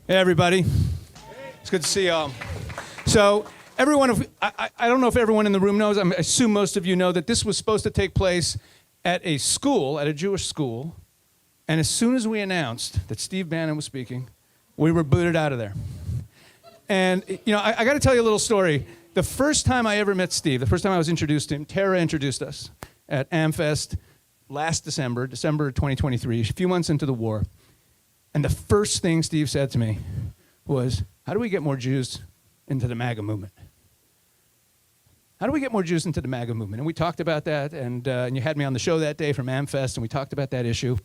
Hey, everybody. It's good to see y'all. So, everyone, I don't know if everyone in the room knows, I assume most of you know that this was supposed to take place at a school, at a Jewish school, and as soon as we announced that Steve Bannon was speaking, we were booted out of there. And, you know, I got to tell you a little story. The first time I ever met Steve, the first time I was introduced to him, Tara introduced us at AmFest last December 2023, a few months into the war. And the first thing Steve said to me was, how do we get more Jews into the MAGA movement? How do we get more Jews into the MAGA movement? And we talked about that, and you had me on the show that day from AmFest, and we talked about that issue.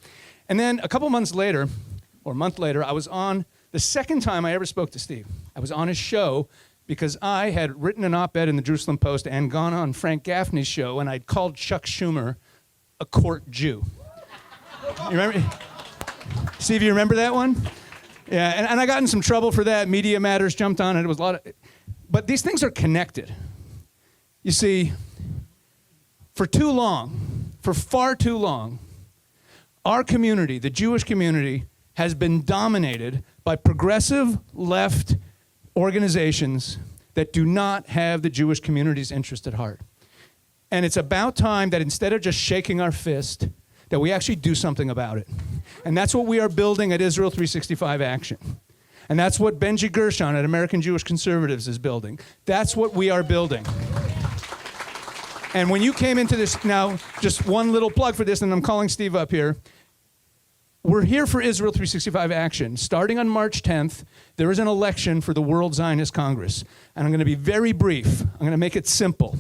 And then a couple months later, or a month later, I was on, the second time I ever spoke to Steve, I was on his show because I had written an op-ed in the Jerusalem Post and gone on Frank Gaffney's show, and I'd called Chuck Schumer a court Jew. You remember? Steve, you remember that one? Yeah, and I got in some trouble for that. Media Matters jumped on it. It was a lot of, but these things are connected. You see, for too long, for far too long, our community, the Jewish community, has been dominated by progressive left organizations that do not have the Jewish community's interest at heart. And it's about time that instead of just shaking our fist, that we actually do something about it. And that's what we are building at Israel365 Action. And that's what Benji Gershon at American Jewish Conservatives is building. That's what we are building. And when you came into this, now, just one little plug for this, and I'm calling Steve up here. We're here for Israel365 Action. Starting on March 10th, there is an election for the World Zionist Congress. And I'm going to be very brief. I'm going to make it simple.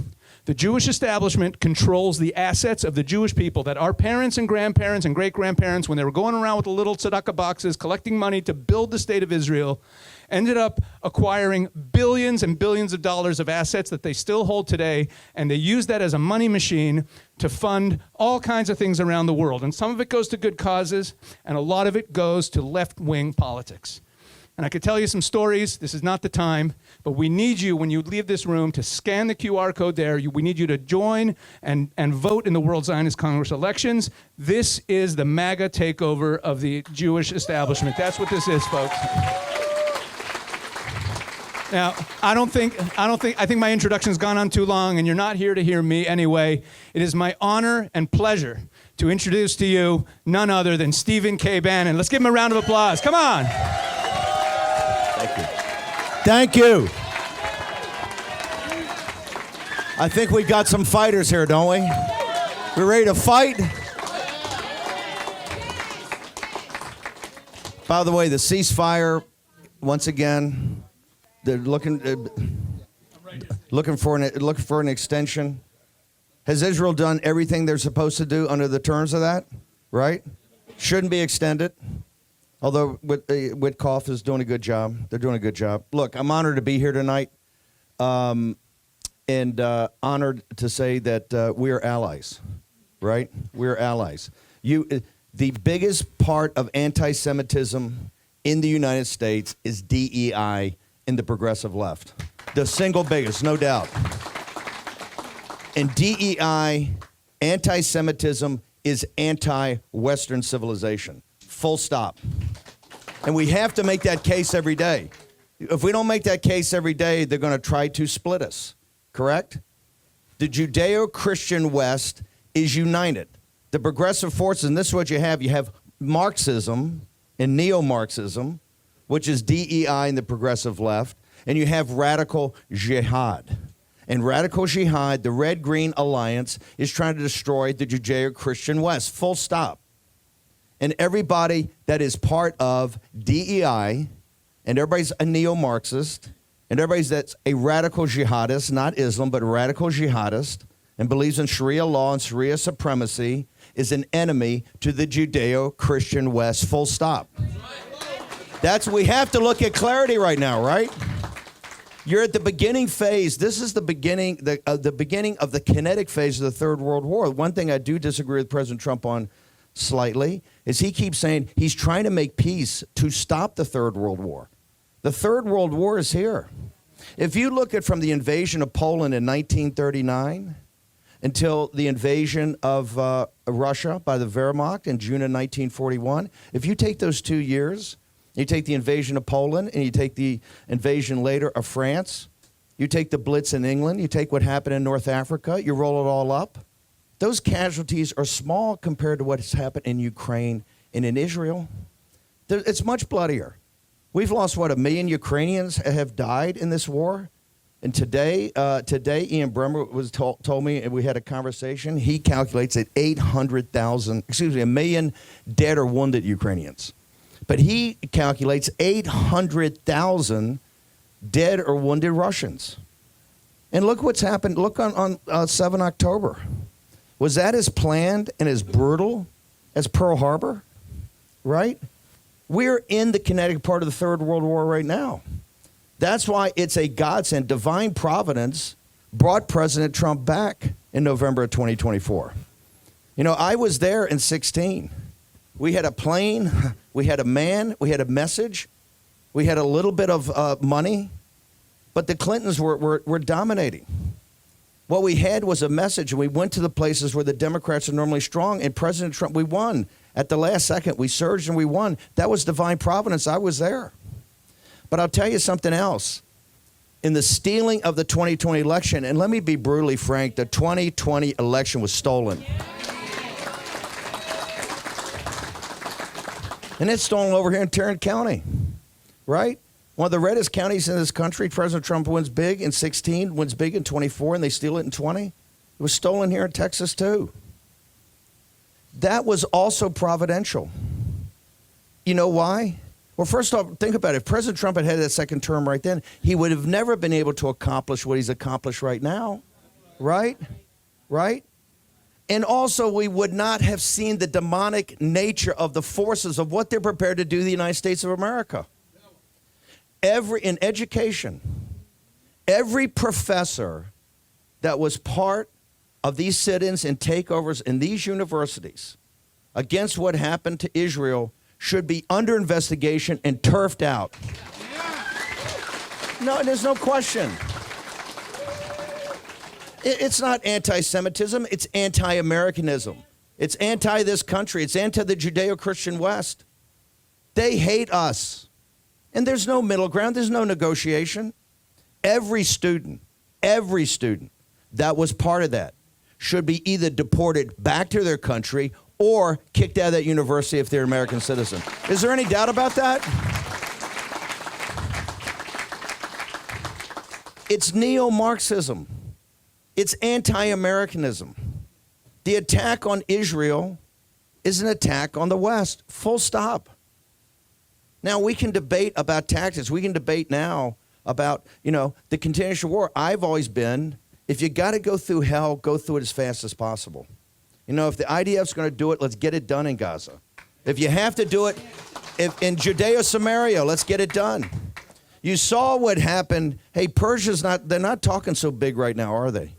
The Jewish establishment controls the assets of the Jewish people that our parents and grandparents and great-grandparents, when they were going around with the little tzedakah boxes, collecting money to build the state of Israel, ended up acquiring billions and billions of dollars of assets that they still hold today, and they use that as a money machine to fund all kinds of things around the world. And some of it goes to good causes, and a lot of it goes to left-wing politics. And I could tell you some stories. This is not the time, but we need you, when you leave this room, to scan the QR code there. We need you to join and vote in the World Zionist Congress elections. This is the MAGA takeover of the Jewish establishment. That's what this is, folks. Now, I think my introduction's gone on too long, and you're not here to hear me anyway. It is my honor and pleasure to introduce to you none other than Stephen K. Bannon. Let's give him a round of applause. Come on. Thank you. I think we got some fighters here, don't we? We're ready to fight? By the way, the ceasefire, once again, they're looking for an extension. Has Israel done everything they're supposed to do under the terms of that? Right? Shouldn't be extended. Although Witkoff is doing a good job. They're doing a good job. Look, I'm honored to be here tonight, and honored to say that we are allies, right? We're allies. The biggest part of anti-Semitism in the United States is DEI in the progressive left. The single biggest, no doubt. And DEI, anti-Semitism, is anti-Western civilization. Full stop. And we have to make that case every day. If we don't make that case every day, they're going to try to split us. Correct? The Judeo-Christian West is united. The progressive forces, and this is what you have. You have Marxism and neo-Marxism, which is DEI in the progressive left, and you have radical jihad. And radical jihad, the Red-Green Alliance, is trying to destroy the Judeo-Christian West. Full stop. And everybody that is part of DEI, and everybody's a neo-Marxist, and everybody's that's a radical jihadist, not Islam, but radical jihadist, and believes in Sharia law and Sharia supremacy, is an enemy to the Judeo-Christian West, full stop. We have to look at clarity right now, right? You're at the beginning phase. This is the beginning, the beginning of the kinetic phase of the Third World War. One thing I do disagree with President Trump on slightly is he keeps saying he's trying to make peace to stop the Third World War. The Third World War is here. If you look at from the invasion of Poland in 1939 until the invasion of Russia by the Wehrmacht in June of 1941, if you take those 2 years You take the invasion of Poland, and you take the invasion later of France. You take the Blitz in England. You take what happened in North Africa. You roll it all up. Those casualties are small compared to what has happened in Ukraine and in Israel. It's much bloodier. We've lost, 1 million Ukrainians have died in this war. And today Ian Bremmer was told me, and we had a conversation, he calculates at 1 million dead or wounded Ukrainians. But he calculates 800,000 dead or wounded Russians. And look what's happened. Look on 7 October. Was that as planned and as brutal as Pearl Harbor? Right? We're in the kinetic part of the Third World War right now. That's why it's a godsend. Divine providence brought President Trump back in November of 2024. You know, I was there in 16. We had a plane, we had a man, we had a message, we had a little bit of money, but the Clintons were dominating. What we had was a message, and we went to the places where the Democrats are normally strong, and President Trump, we won. At the last second, we surged and we won. That was divine providence. I was there. But I'll tell you something else. In the stealing of the 2020 election, and let me be brutally frank, the 2020 election was stolen. And it's stolen over here in Tarrant County, right? One of the reddest counties in this country. President Trump wins big in 16, wins big in 24, and they steal it in 20. It was stolen here in Texas, too. That was also providential. You know why? Well, first off, think about it. If President Trump had that second term right then, he would have never been able to accomplish what he's accomplished right now, right? Right? And also, we would not have seen the demonic nature of the forces of what they're prepared to do to the United States of America. In education, every professor that was part of these sit-ins and takeovers in these universities against what happened to Israel should be under investigation and turfed out. No, there's no question. It's not anti-Semitism, it's anti-Americanism. It's anti this country, it's anti the Judeo-Christian West. They hate us. And there's no middle ground, there's no negotiation. Every student that was part of that should be either deported back to their country or kicked out of that university if they're an American citizen. Is there any doubt about that? It's neo-Marxism. It's anti-Americanism. The attack on Israel is an attack on the West. Full stop. Now, we can debate about tactics. We can debate now about, the continuation of war. I've always been, if you got to go through hell, go through it as fast as possible. If the IDF's going to do it, let's get it done in Gaza. If you have to do it in Judea-Samaria, let's get it done. You saw what happened. Hey, they're not talking so big right now, are they?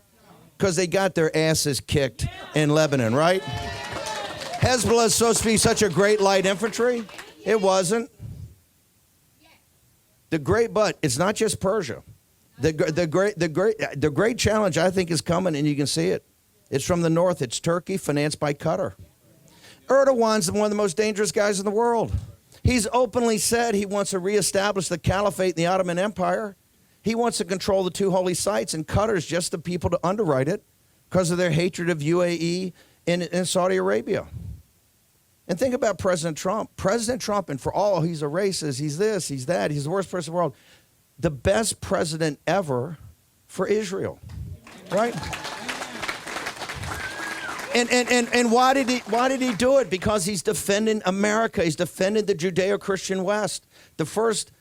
Because they got their asses kicked in Lebanon, right? Hezbollah is supposed to be such a great light infantry. It wasn't. But it's not just Persia. The great challenge, I think, is coming, and you can see it. It's from the north. It's Turkey, financed by Qatar. Erdogan's one of the most dangerous guys in the world. He's openly said he wants to reestablish the caliphate in the Ottoman Empire. He wants to control the two holy sites, and Qatar's just the people to underwrite it because of their hatred of UAE and Saudi Arabia. And think about President Trump. President Trump, and for all, he's a racist, he's this, he's that, he's the worst person in the world. The best president ever for Israel, right? And why did he do it? Because he's defending America. He's defending the Judeo-Christian West. The first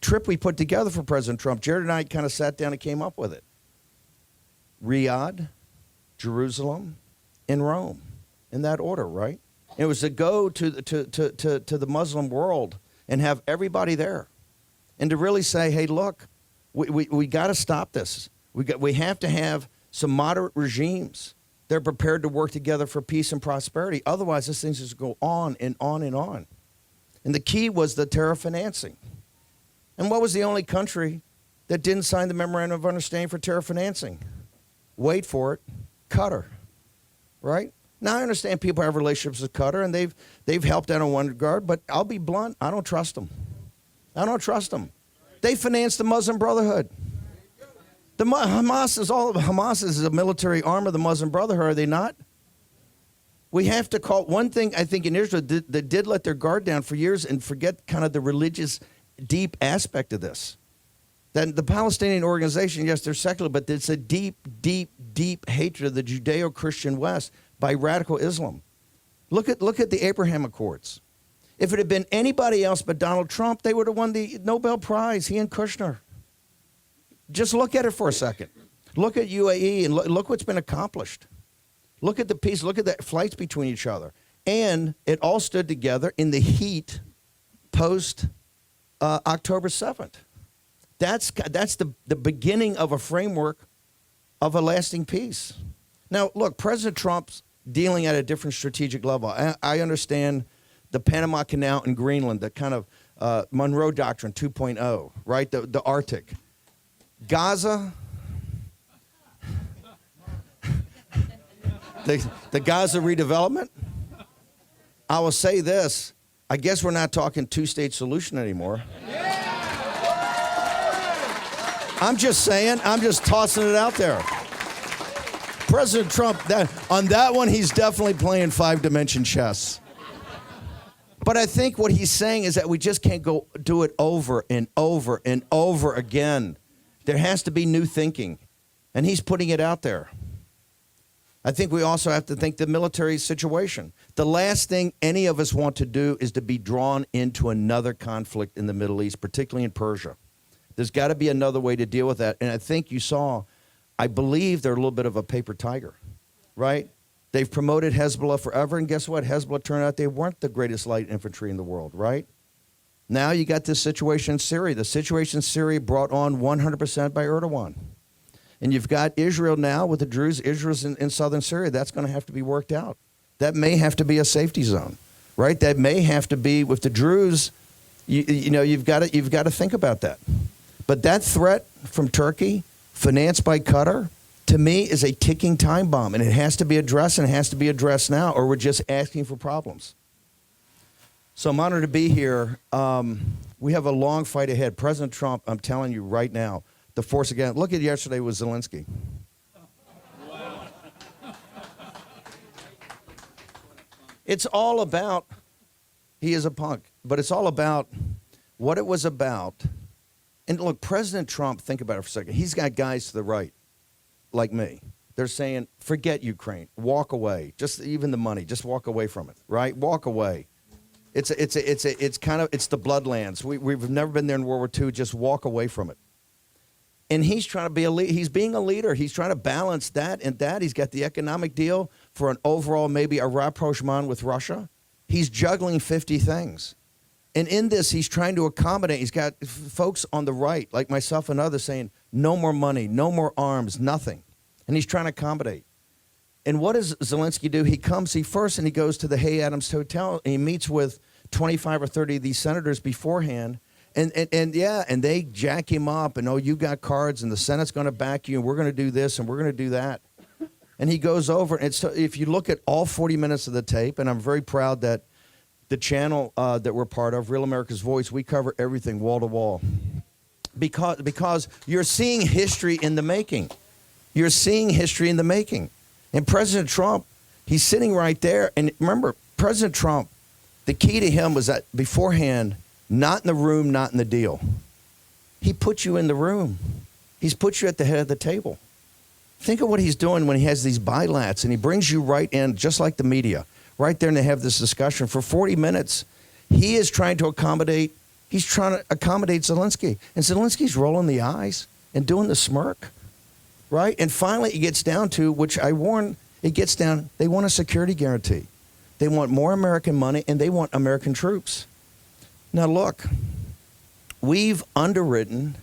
trip we put together for President Trump, Jared and I kind of sat down and came up with it. Riyadh, Jerusalem, and Rome, in that order, right? It was to go to the Muslim world and have everybody there, and to really say, hey, look, we got to stop this. We have to have some moderate regimes. They're prepared to work together for peace and prosperity. Otherwise, this thing's just go on and on and on. And the key was the terror financing. And what was the only country that didn't sign the Memorandum of Understanding for terror financing? Wait for it, Qatar, right? Now, I understand people have relationships with Qatar, and they've helped out in one regard, but I'll be blunt, I don't trust them. I don't trust them. They finance the Muslim Brotherhood. Hamas is a military arm of the Muslim Brotherhood, are they not? We have to call one thing, I think, in Israel that did let their guard down for years and forget kind of the religious deep aspect of this. That the Palestinian organization, yes, they're secular, but it's a deep, deep, deep hatred of the Judeo-Christian West by radical Islam. Look at the Abraham Accords. If it had been anybody else but Donald Trump, they would have won the Nobel Prize, he and Kushner. Just look at it for a second. Look at UAE and look what's been accomplished. Look at the peace. Look at the flights between each other. And it all stood together in the heat post October 7th. That's the beginning of a framework of a lasting peace. Now, look, President Trump's dealing at a different strategic level. I understand the Panama Canal in Greenland, the kind of Monroe Doctrine 2.0, right? The Arctic. Gaza, the Gaza redevelopment. I will say this. I guess we're not talking two-state solution anymore. I'm just saying. I'm just tossing it out there. President Trump, on that one, he's definitely playing five-dimension chess. But I think what he's saying is that we just can't go do it over and over and over again. There has to be new thinking, and he's putting it out there. I think we also have to think the military situation. The last thing any of us want to do is to be drawn into another conflict in the Middle East, particularly in Persia. There's got to be another way to deal with that. And I think you saw, I believe they're a little bit of a paper tiger, right? They've promoted Hezbollah forever, and guess what? Hezbollah turned out they weren't the greatest light infantry in the world, right? Now you got this situation in Syria. The situation in Syria brought on 100% by Erdogan. And you've got Israel now with the Druze. Israel's in southern Syria. That's going to have to be worked out. That may have to be a safety zone, right? That may have to be with the Druze. You know, you've got to think about that. But that threat from Turkey, financed by Qatar, to me is a ticking time bomb, and it has to be addressed, and it has to be addressed now, or we're just asking for problems. So I'm honored to be here. We have a long fight ahead. President Trump, I'm telling you right now, the force again. Look at yesterday with Zelensky. Wow. It's all about, he is a punk, but it's all about what it was about. And look, President Trump, think about it for a second. He's got guys to the right, like me. They're saying, forget Ukraine, walk away. Just even the money, just walk away from it, right? Walk away. It's the Bloodlands. We've never been there in World War II. Just walk away from it. And he's trying to be he's being a leader. He's trying to balance that and that. He's got the economic deal for an overall maybe a rapprochement with Russia. He's juggling 50 things. And in this, he's trying to accommodate. He's got folks on the right, like myself and others, saying, no more money, no more arms, nothing. And he's trying to accommodate. And what does Zelensky do? He goes to the Hay Adams Hotel, and he meets with 25 or 30 of these senators beforehand. And they jack him up, and, oh, you got cards, and the Senate's going to back you, and we're going to do this, and we're going to do that. And he goes over, and if you look at all 40 minutes of the tape, and I'm very proud that the channel that we're part of, Real America's Voice, we cover everything wall to wall. Because you're seeing history in the making. You're seeing history in the making. And President Trump, he's sitting right there. And remember, President Trump, the key to him was that beforehand, not in the room, not in the deal. He put you in the room. He's put you at the head of the table. Think of what he's doing when he has these bilats, and he brings you right in, just like the media, right there, and they have this discussion for 40 minutes. He is trying to accommodate Zelensky. And Zelensky's rolling the eyes and doing the smirk, right? And finally it gets down to, which I warn, they want a security guarantee. They want more American money, and they want American troops. Now, look, we've underwritten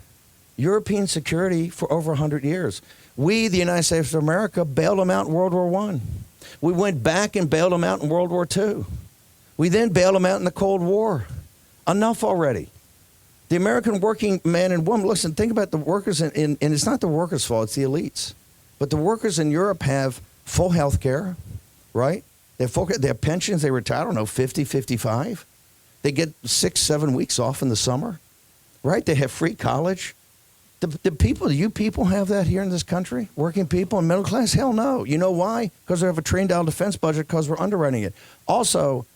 European security for over 100 years. We, the United States of America, bailed them out in World War I. We went back and bailed them out in World War II. We then bailed them out in the Cold War. Enough already. The American working man and woman, listen, think about the workers, and it's not the workers' fault, it's the elites. But the workers in Europe have full health care, right? Their pensions, they retire, I don't know, 50, 55. They get 6, 7 weeks off in the summer, right? They have free college. Do you people have that here in this country? Working people and middle class? Hell no. You know why? Because we have a $1 trillion defense budget because we're underwriting it. Also,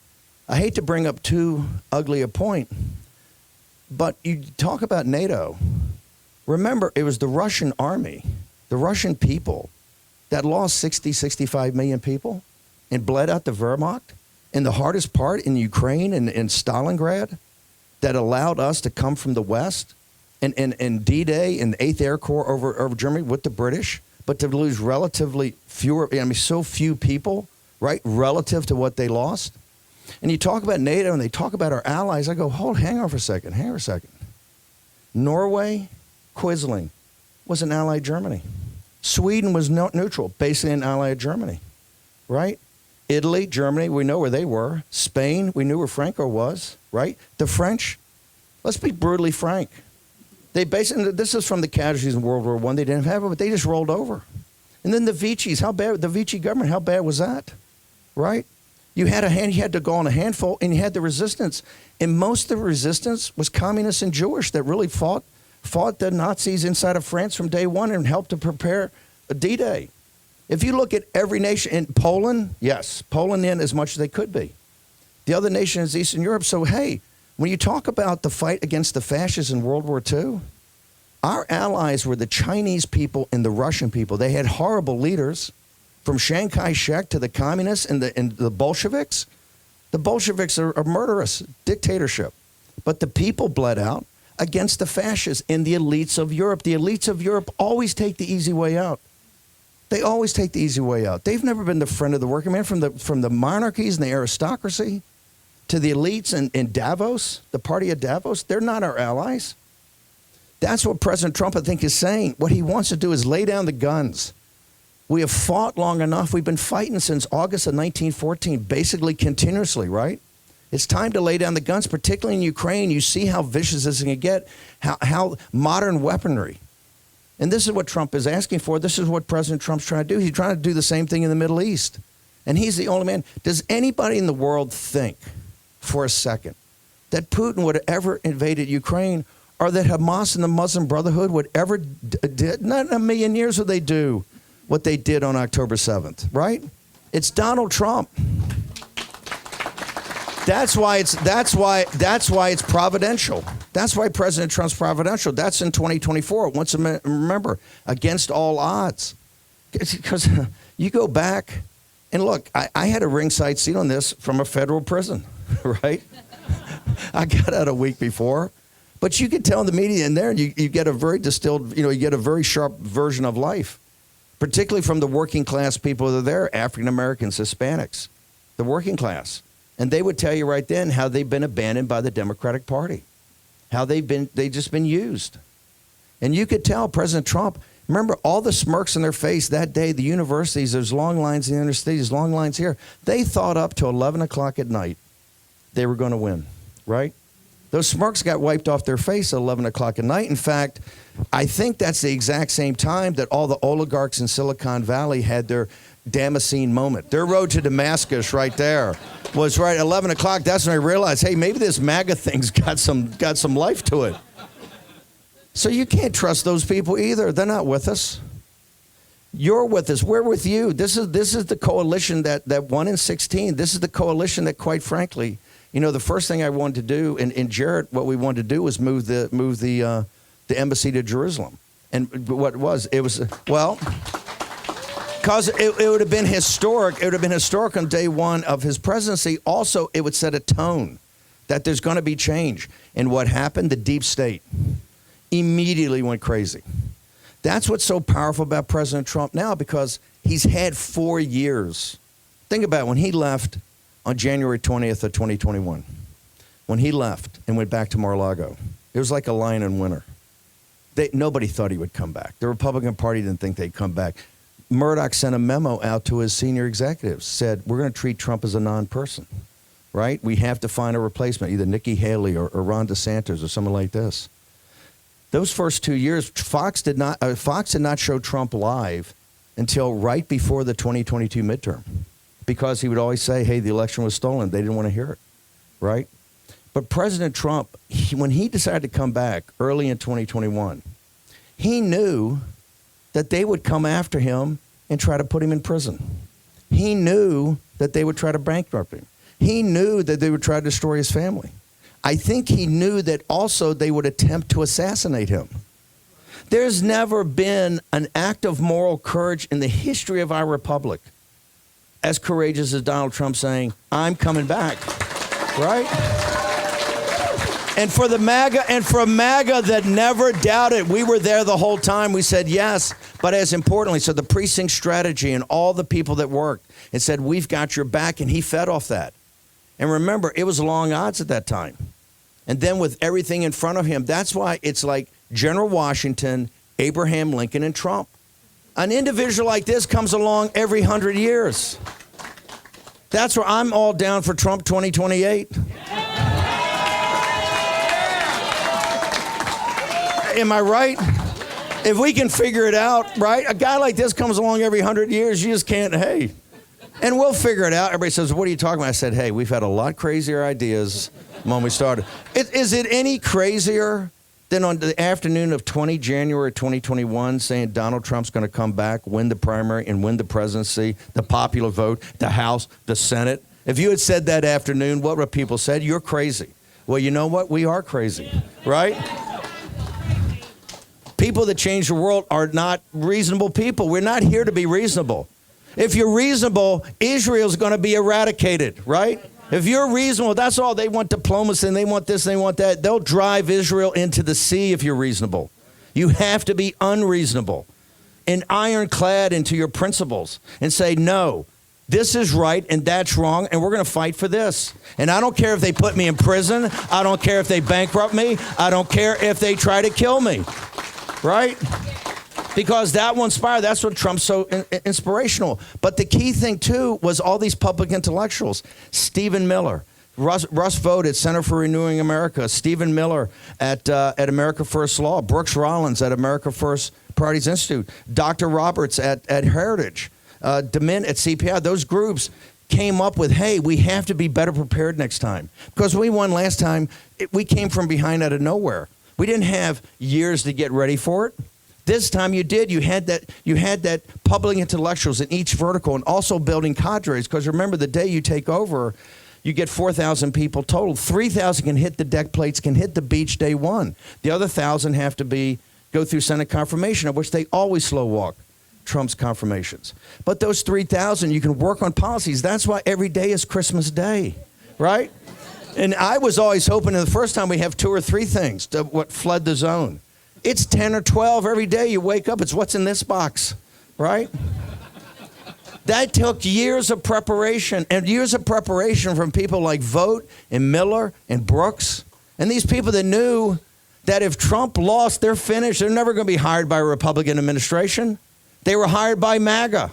I hate to bring up too ugly a point, but you talk about NATO. Remember, it was the Russian army, the Russian people that lost 60, 65 million people and bled out the Wehrmacht in the hardest part in Ukraine and in Stalingrad that allowed us to come from the West and D-Day and the 8th Air Corps over Germany with the British, but to lose relatively so few people, right, relative to what they lost. And you talk about NATO and they talk about our allies. I go, hang on for a second. Norway, Quisling, was an ally of Germany. Sweden was neutral, basically an ally of Germany, right? Italy, Germany, we know where they were. Spain, we knew where Franco was, right? The French, let's be brutally frank. They basically, this is from the casualties in World War I. They didn't have it, but they just rolled over. And then the Vichy's, the Vichy government, how bad was that, right? You had to go on a handful, and you had the resistance. And most of the resistance was communists and Jewish that really fought the Nazis inside of France from day one and helped to prepare a D-Day. If you look at every nation, in Poland, yes, Poland in as much as they could be. The other nation is Eastern Europe. So, hey, when you talk about the fight against the fascists in World War II, our allies were the Chinese people and the Russian people. They had horrible leaders, from Chiang Kai-shek to the communists and the Bolsheviks. The Bolsheviks are murderous, dictatorship. But the people bled out against the fascists and the elites of Europe. The elites of Europe always take the easy way out. They always take the easy way out. They've never been the friend of the working man, from the monarchies and the aristocracy to the elites in Davos, the party of Davos. They're not our allies. That's what President Trump, I think, is saying. What he wants to do is lay down the guns. We have fought long enough. We've been fighting since August of 1914, basically continuously, right? It's time to lay down the guns, particularly in Ukraine. You see how vicious this is going to get, how modern weaponry. And this is what Trump is asking for. This is what President Trump's trying to do. He's trying to do the same thing in the Middle East. And he's the only man. Does anybody in the world think for a second that Putin would have ever invaded Ukraine, or that Hamas and the Muslim Brotherhood would ever did? Not in a million years would they do what they did on October 7th, right? It's Donald Trump. That's why it's providential. That's why President Trump's providential. That's in 2024. Once remember, against all odds. Because you go back and look, I had a ringside seat on this from a federal prison, right? I got out a week before. But you could tell in the media in there, you get a very distilled, you get a very sharp version of life, particularly from the working class people that are there, African Americans, Hispanics, the working class. And they would tell you right then how they've been abandoned by the Democratic Party, how they've just been used. And you could tell President Trump, remember all the smirks on their face that day, the universities, there's long lines in the interstate, there's long lines here. They thought up to 11 o'clock at night they were going to win, right? Those smirks got wiped off their face at 11 o'clock at night. In fact, I think that's the exact same time that all the oligarchs in Silicon Valley had their Damascene moment. Their road to Damascus right there was right at 11 o'clock. That's when I realized, hey, maybe this MAGA thing's got some life to it. So you can't trust those people either. They're not with us. You're with us. We're with you. This is the coalition that won in 16. This is the coalition that, quite frankly, the first thing I wanted to do, and Jared, what we wanted to do was move the embassy to Jerusalem. And it was because it would have been historic. It would have been historic on day one of his presidency. Also, it would set a tone that there's going to be change. And what happened? The deep state immediately went crazy. That's what's so powerful about President Trump now, because he's had 4 years. Think about it. When he left on January 20th of 2021, when he left and went back to Mar-a-Lago, it was like a lion in winter. Nobody thought he would come back. The Republican Party didn't think they'd come back. Murdoch sent a memo out to his senior executives, said, we're going to treat Trump as a non-person, right? We have to find a replacement, either Nikki Haley or Ron DeSantis or someone like this. Those first 2 years, Fox did not show Trump live until right before the 2022 midterm. because he would always say, hey, the election was stolen. They didn't want to hear it, right? But President Trump, when he decided to come back early in 2021, he knew that they would come after him and try to put him in prison. He knew that they would try to bankrupt him. He knew that they would try to destroy his family. I think he knew that also they would attempt to assassinate him. There's never been an act of moral courage in the history of our republic as courageous as Donald Trump saying, I'm coming back, right? And for MAGA that never doubted, we were there the whole time. We said yes, but as importantly, so the precinct strategy and all the people that worked and said, we've got your back, and he fed off that. And remember, it was long odds at that time. And then with everything in front of him, that's why it's like General Washington, Abraham Lincoln, and Trump. An individual like this comes along every 100 years. That's where I'm all down for Trump 2028. Am I right? If we can figure it out, right? A guy like this comes along every 100 years, you just can't, hey. And we'll figure it out. Everybody says, what are you talking about? I said, hey, we've had a lot crazier ideas when we started. Is it any crazier than on the afternoon of January 2021 saying Donald Trump's going to come back, win the primary, and win the presidency, the popular vote, the House, the Senate? If you had said that afternoon, what would people said? You're crazy. Well, you know what? We are crazy, right? People that change the world are not reasonable people. We're not here to be reasonable. If you're reasonable, Israel's going to be eradicated, right? If you're reasonable, that's all. They want diplomacy, and they want this, and they want that. They'll drive Israel into the sea if you're reasonable. You have to be unreasonable and ironclad into your principles and say, no, this is right and that's wrong, and we're going to fight for this. And I don't care if they put me in prison. I don't care if they bankrupt me. I don't care if they try to kill me. Right? Because that will inspire. That's what Trump's so inspirational. But the key thing, too, was all these public intellectuals. Stephen Miller, Russ Vought at Center for Renewing America, Stephen Miller at America First Law, Brooks Rollins at America First Parties Institute, Dr. Roberts at Heritage, DeMint at CPI. Those groups came up with, hey, we have to be better prepared next time. Because we won last time, we came from behind out of nowhere. We didn't have years to get ready for it. This time you did. You had that public intellectuals in each vertical and also building cadres. Because remember, the day you take over, you get 4,000 people total. 3,000 can hit the deck plates, can hit the beach day one. The other 1,000 have to go through Senate confirmation, of which they always slow walk Trump's confirmations. But those 3,000, you can work on policies. That's why every day is Christmas Day, right? And I was always hoping the first time we have 2 or 3 things to what flood the zone. It's 10 or 12 every day you wake up. It's what's in this box, right? That took years of preparation, and years of preparation from people like Vought and Miller and Brooks. And these people that knew that if Trump lost, they're finished. They're never going to be hired by a Republican administration. They were hired by MAGA.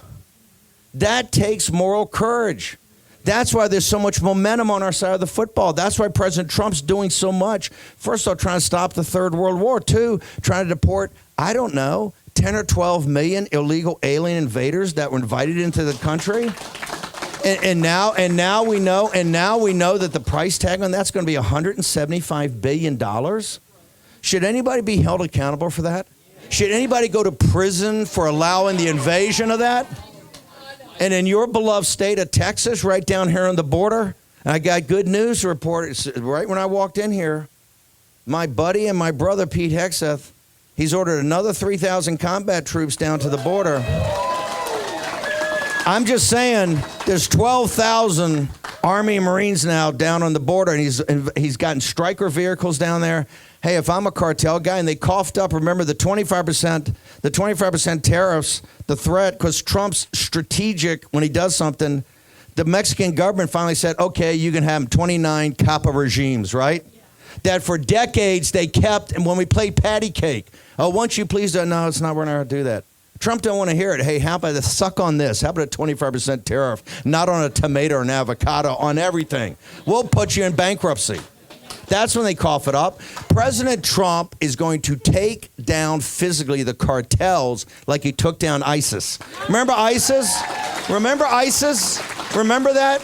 That takes moral courage. That's why there's so much momentum on our side of the football. That's why President Trump's doing so much. First of all, trying to stop the Third World War. 2, trying to deport, I don't know, 10 or 12 million illegal alien invaders that were invited into the country. And now we know that the price tag on that's going to be $175 billion. Should anybody be held accountable for that? Should anybody go to prison for allowing the invasion of that? And in your beloved state of Texas, right down here on the border, I got good news to report. Right when I walked in here, my buddy and my brother, Pete Hegseth, he's ordered another 3,000 combat troops down to the border. I'm just saying, there's 12,000 Army and Marines now down on the border, and he's gotten Stryker vehicles down there. Hey, if I'm a cartel guy, and they coughed up, remember the 25% tariffs, the threat, because Trump's strategic when he does something. The Mexican government finally said, okay, you can have 29 CAPA regimes, right? Yeah. That for decades they kept, and when we played patty cake, oh, won't you please do, no, it's not, we're not going to do that. Trump don't want to hear it. Hey, how about suck on this? How about a 25% tariff? Not on a tomato or an avocado, on everything. We'll put you in bankruptcy. That's when they cough it up. President Trump is going to take down physically the cartels like he took down ISIS. Remember ISIS? Remember ISIS? Remember that?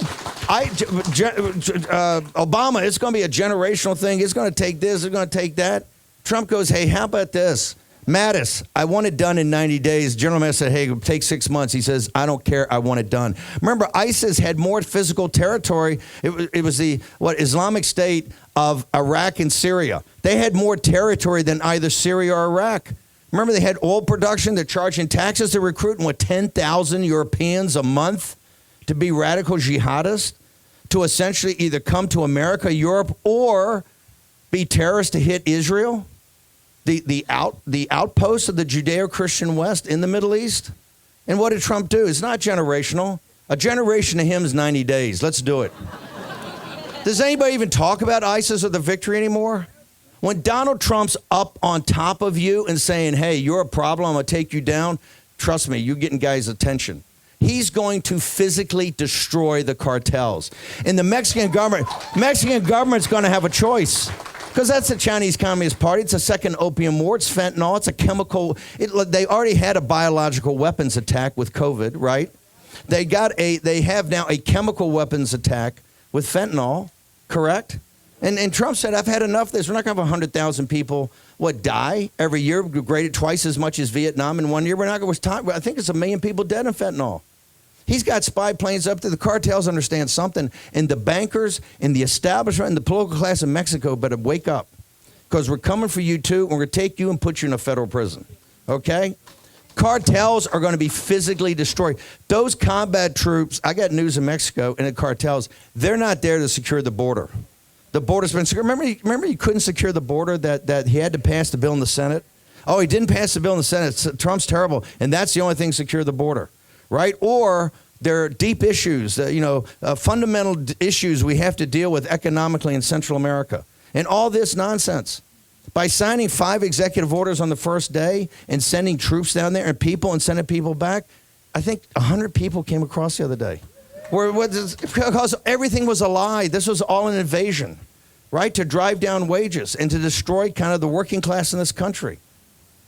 Obama, it's going to be a generational thing. It's going to take this, it's going to take that. Trump goes, hey, how about this? Mattis, I want it done in 90 days. General Mattis said, hey, it'll take 6 months. He says, I don't care. I want it done. Remember, ISIS had more physical territory. It was the Islamic State of Iraq and Syria. They had more territory than either Syria or Iraq. Remember, they had oil production. They're charging taxes. They're recruiting, 10,000 Europeans a month to be radical jihadists, to essentially either come to America, Europe, or be terrorists to hit Israel. The outpost of the Judeo-Christian West in the Middle East. And what did Trump do? It's not generational. A generation to him is 90 days. Let's do it. Does anybody even talk about ISIS or the victory anymore? When Donald Trump's up on top of you and saying, hey, you're a problem, I'm going to take you down, trust me, you're getting guys' attention. He's going to physically destroy the cartels. And the Mexican government's going to have a choice. Because that's the Chinese Communist Party. It's a second opium war. It's fentanyl. It's a chemical. They already had a biological weapons attack with COVID, right? They have now a chemical weapons attack with fentanyl, correct? And Trump said, I've had enough of this. We're not going to have 100,000 people, die every year, graded twice as much as Vietnam in 1 year. We're not going to, I think it's 1 million people dead in fentanyl. He's got spy planes up there. The cartels understand something. And the bankers and the establishment and the political class in Mexico better wake up. Because we're coming for you too, and we're going to take you and put you in a federal prison. Okay? Cartels are going to be physically destroyed. Those combat troops, I got news in Mexico and the cartels, they're not there to secure the border. The border's been secure. Remember you couldn't secure the border, that he had to pass the bill in the Senate? Oh, he didn't pass the bill in the Senate. Trump's terrible. And that's the only thing secure the border. Right? Or there are deep issues, fundamental issues we have to deal with economically in Central America. And all this nonsense. By signing 5 executive orders on the first day and sending troops down there and sending people back, I think 100 people came across the other day. Because everything was a lie. This was all an invasion, right? To drive down wages and to destroy kind of the working class in this country.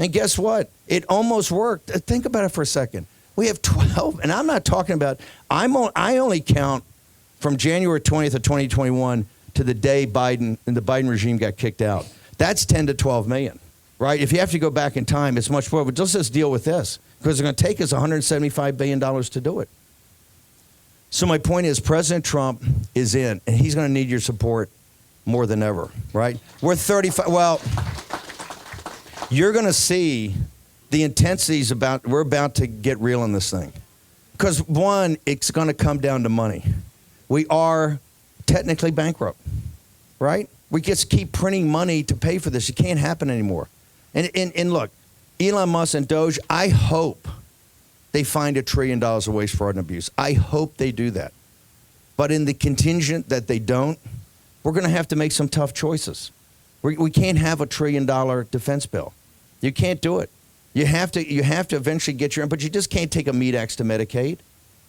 And guess what? It almost worked. Think about it for a second. We have 12, and I'm not talking about, I only count from January 20th of 2021 to the day Biden and the Biden regime got kicked out. That's 10 to 12 million, right? If you have to go back in time, it's much more, but let's deal with this, because it's going to take us $175 billion to do it. So my point is, President Trump is in, and he's going to need your support more than ever, right? We're 35, you're going to see the intensities we're about to get real in this thing. Because one, it's going to come down to money. We are technically bankrupt, right? We just keep printing money to pay for this. It can't happen anymore. And look, Elon Musk and Doge, I hope they find $1 trillion of waste, fraud, and abuse. I hope they do that. But in the contingent that they don't, we're going to have to make some tough choices. We can't have $1 trillion defense bill. You can't do it. You have to eventually get but you just can't take a meat axe to Medicaid.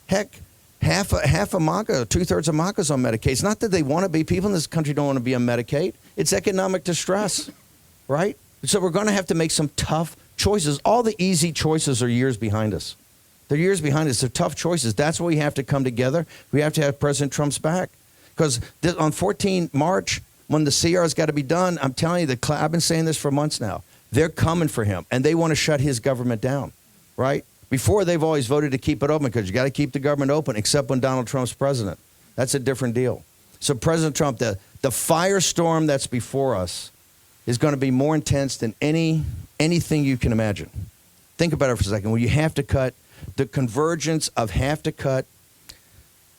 Heck, half of MAGA, 2/3 of MAGA's on Medicaid. It's not that they want to be. People in this country don't want to be on Medicaid. It's economic distress, right? So we're going to have to make some tough choices. All the easy choices are years behind us. They're years behind us. They're tough choices. That's why we have to come together. We have to have President Trump's back. Because on 14 March, when the CR's got to be done, I'm telling you, I've been saying this for months now. They're coming for him, and they want to shut his government down, right? Before, they've always voted to keep it open because you got to keep the government open, except when Donald Trump's president. That's a different deal. So President Trump, the firestorm that's before us is going to be more intense than anything you can imagine. Think about it for a second. When you have to cut, the convergence of you have to cut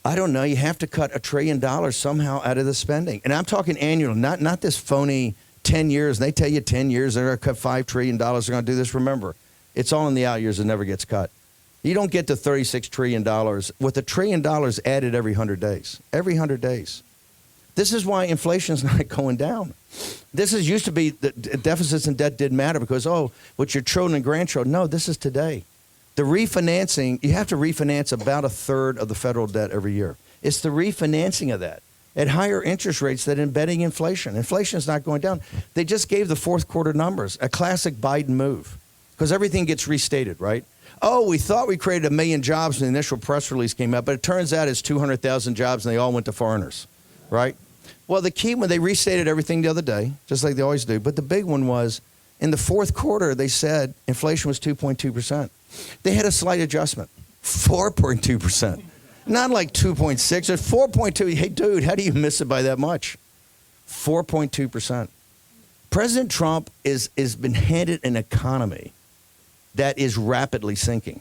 $1 trillion somehow out of the spending. And I'm talking annual, not this phony 10 years, and they tell you 10 years, they're going to cut $5 trillion, they're going to do this. Remember, it's all in the out years. It never gets cut. You don't get to $36 trillion with $1 trillion added every 100 days. Every 100 days. This is why inflation's not going down. This used to be the deficits and debt didn't matter because, with your children and grandchildren. No, this is today. The refinancing, you have to refinance about 1/3 of the federal debt every year. It's the refinancing of that at higher interest rates that embedding inflation. Inflation is not going down. They just gave the fourth quarter numbers, a classic Biden move, because everything gets restated, right? oh, we thought we created 1 million jobs when the initial press release came out, but it turns out it's 200,000 jobs and they all went to foreigners, right? Well, the key when they restated everything the other day, just like they always do, but the big one was in the fourth quarter, they said inflation was 2.2%. They had a slight adjustment, 4.2%. Not like 2.6 or 4.2. Hey, dude, how do you miss it by that much? 4.2%. President Trump is been handed an economy that is rapidly sinking.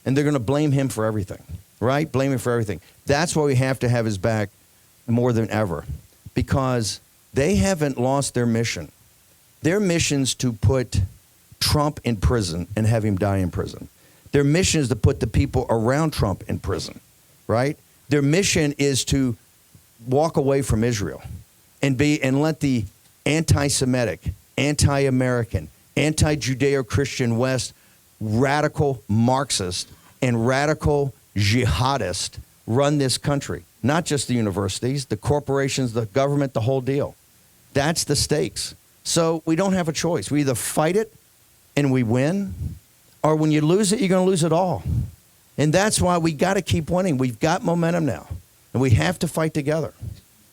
And they're going to blame him for everything, right? Blame him for everything. That's why we have to have his back more than ever, because they haven't lost their mission. Their mission's to put Trump in prison and have him die in prison. Their mission is to put the people around Trump in prison, right? Their mission is to walk away from Israel and let the anti-Semitic, anti-American, anti-Judeo-Christian West, radical Marxist and radical jihadist run this country. Not just the universities, the corporations, the government, the whole deal. That's the stakes. So we don't have a choice. We either fight it and we win, or when you lose it, you're going to lose it all. And that's why we got to keep winning. We've got momentum now, and we have to fight together.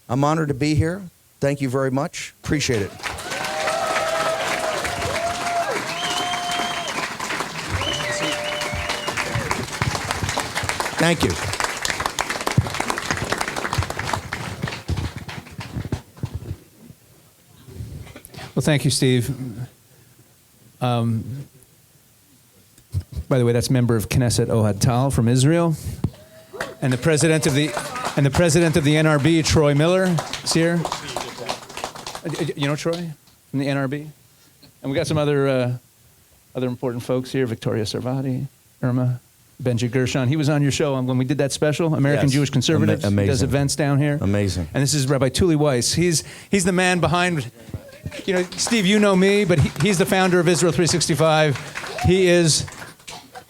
I'm honored to be here. Thank you very much. Appreciate it. Thank you. Well, thank you, Steve. By the way, that's member of Knesset Ohad Tal from Israel, and the president of the NRB, Troy Miller, is here. You know Troy from the NRB, and we got some other important folks here: Victoria Sarvati, Irma, Benji Gershon. He was on your show when we did that special, American Yes. Jewish Conservatives. Amazing. He does events down here. Amazing. And this is Rabbi Tuli Weiss. He's the man behind. You know, Steve, you know me, but he's the founder of Israel365.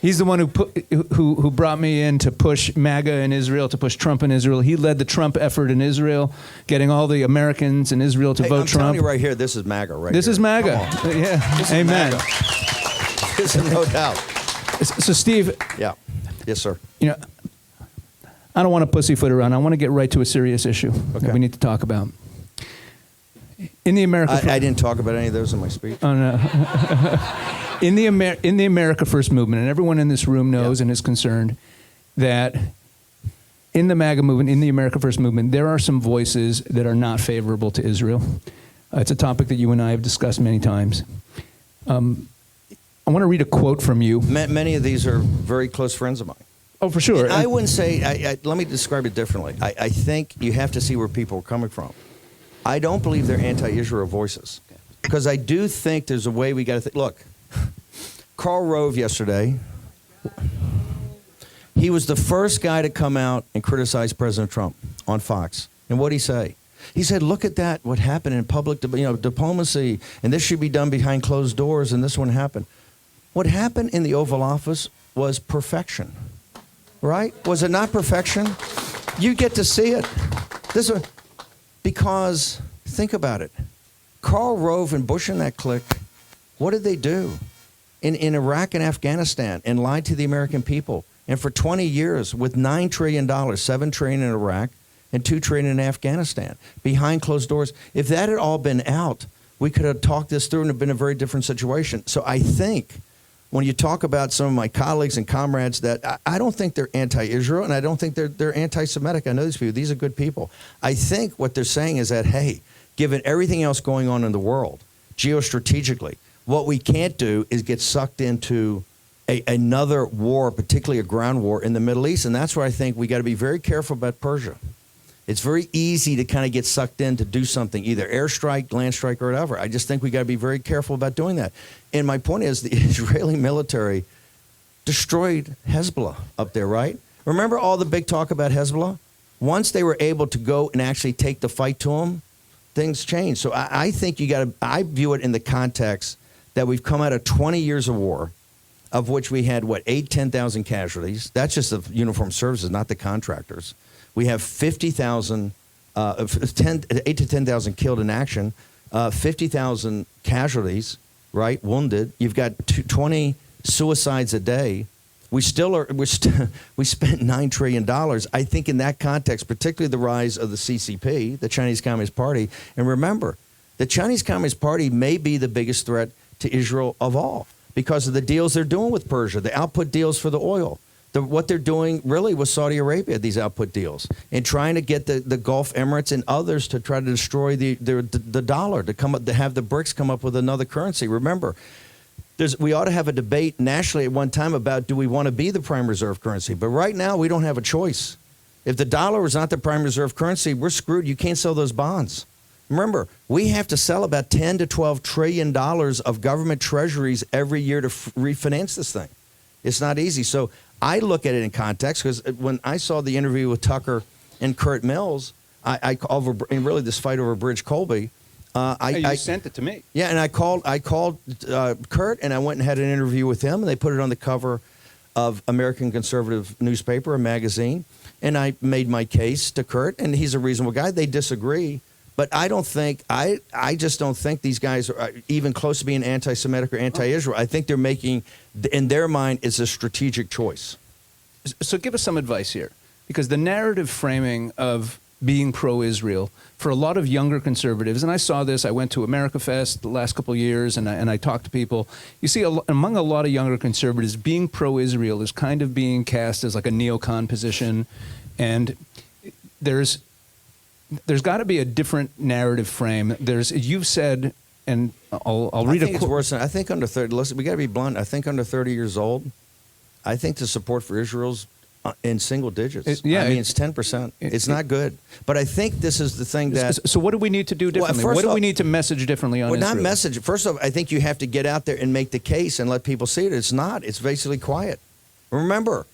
He's the one who brought me in to push MAGA in Israel, to push Trump in Israel. He led the Trump effort in Israel, getting all the Americans in Israel to vote I'm Trump. telling you right here, this is MAGA right This here. is MAGA. Come on. Yeah. This is Amen. MAGA. This is no doubt. So, Steve, Yeah. Yes, sir. you know, I don't want to pussyfoot around. I want to get right to a serious issue that we need to talk about. In the America, I didn't talk about any of those in my speech. oh no. In the America First movement, and everyone in this room knows and is concerned that in the MAGA movement, in the America First movement, there are some voices that are not favorable to Israel. It's a topic that you and I have discussed many times. I want to read a quote from you. Many of these are very close friends of mine. Oh, for sure. I wouldn't say, let me describe it differently. I think you have to see where people are coming from. I don't believe they're anti-Israel voices, because I do think there's a way we got to think. Look, Karl Rove yesterday, he was the first guy to come out and criticize President Trump on Fox. And what'd he say? He said, look at that, what happened in public diplomacy, and this should be done behind closed doors, and this one happened. What happened in the Oval Office was perfection, right? Was it not perfection? You get to see it. Because, think about it. Karl Rove and Bush and that clique, what did they do in Iraq and Afghanistan and lied to the American people? And for 20 years, with $9 trillion, $7 trillion in Iraq and $2 trillion in Afghanistan, behind closed doors. If that had all been out, we could have talked this through and have been a very different situation. So I think when you talk about some of my colleagues and comrades that I don't think they're anti-Israel, and I don't think they're anti-Semitic. I know these people. These are good people. I think what they're saying is that, hey, given everything else going on in the world, geostrategically, what we can't do is get sucked into another war, particularly a ground war in the Middle East. And that's where I think we got to be very careful about Persia. It's very easy to kind of get sucked in to do something, either airstrike, land strike, or whatever. I just think we got to be very careful about doing that. And my point is, the Israeli military destroyed Hezbollah up there, right? Remember all the big talk about Hezbollah? Once they were able to go and actually take the fight to them, things changed. So I think you got to, I view it in the context that we've come out of 20 years of war, of which we had, 10,000 casualties. That's just the uniformed services, not the contractors. We have 50,000, 8 to 10,000 killed in action, 50,000 casualties, right, wounded. You've got 20 suicides a day. We still are. We spent $9 trillion. I think in that context, particularly the rise of the CCP, the Chinese Communist Party, and remember, the Chinese Communist Party may be the biggest threat to Israel of all because of the deals they're doing with Persia, the output deals for the oil. What they're doing really with Saudi Arabia, these output deals, and trying to get the Gulf Emirates and others to try to destroy the dollar, to have the BRICS come up with another currency. Remember, we ought to have a debate nationally at one time about do we want to be the prime reserve currency. But right now, we don't have a choice. If the dollar is not the prime reserve currency, we're screwed. You can't sell those bonds. Remember, we have to sell about $10 to $12 trillion of government treasuries every year to refinance this thing. It's not easy. So I look at it in context because when I saw the interview with Tucker and Kurt Mills, and really this fight over Bridge Colby, you sent it to me. Yeah, and I called Kurt, and I went and had an interview with him, and they put it on the cover of American Conservative newspaper, a magazine, and I made my case to Kurt, and he's a reasonable guy. They disagree, but I just don't think these guys are even close to being anti-Semitic or anti-Israel. I think they're making, in their mind, it's a strategic choice. So give us some advice here, because the narrative framing of being pro-Israel for a lot of younger conservatives, and I saw this, I went to America Fest the last couple of years, and I talked to people. You see, among a lot of younger conservatives, being pro-Israel is kind of being cast as like a neocon position, and there's got to be a different narrative frame. You've said, and I'll read I think it's worse than, I think under 30, listen, we got to be blunt, I think under 30 years old, I think the support for Israel's in single digits. It's 10%. It's not good. But I think this is the thing that... So what do we need to do differently? What do we need to message differently on Israel? Not message. First of all, I think you have to get out there and make the case and let people see it. It's not. It's basically quiet. Remember,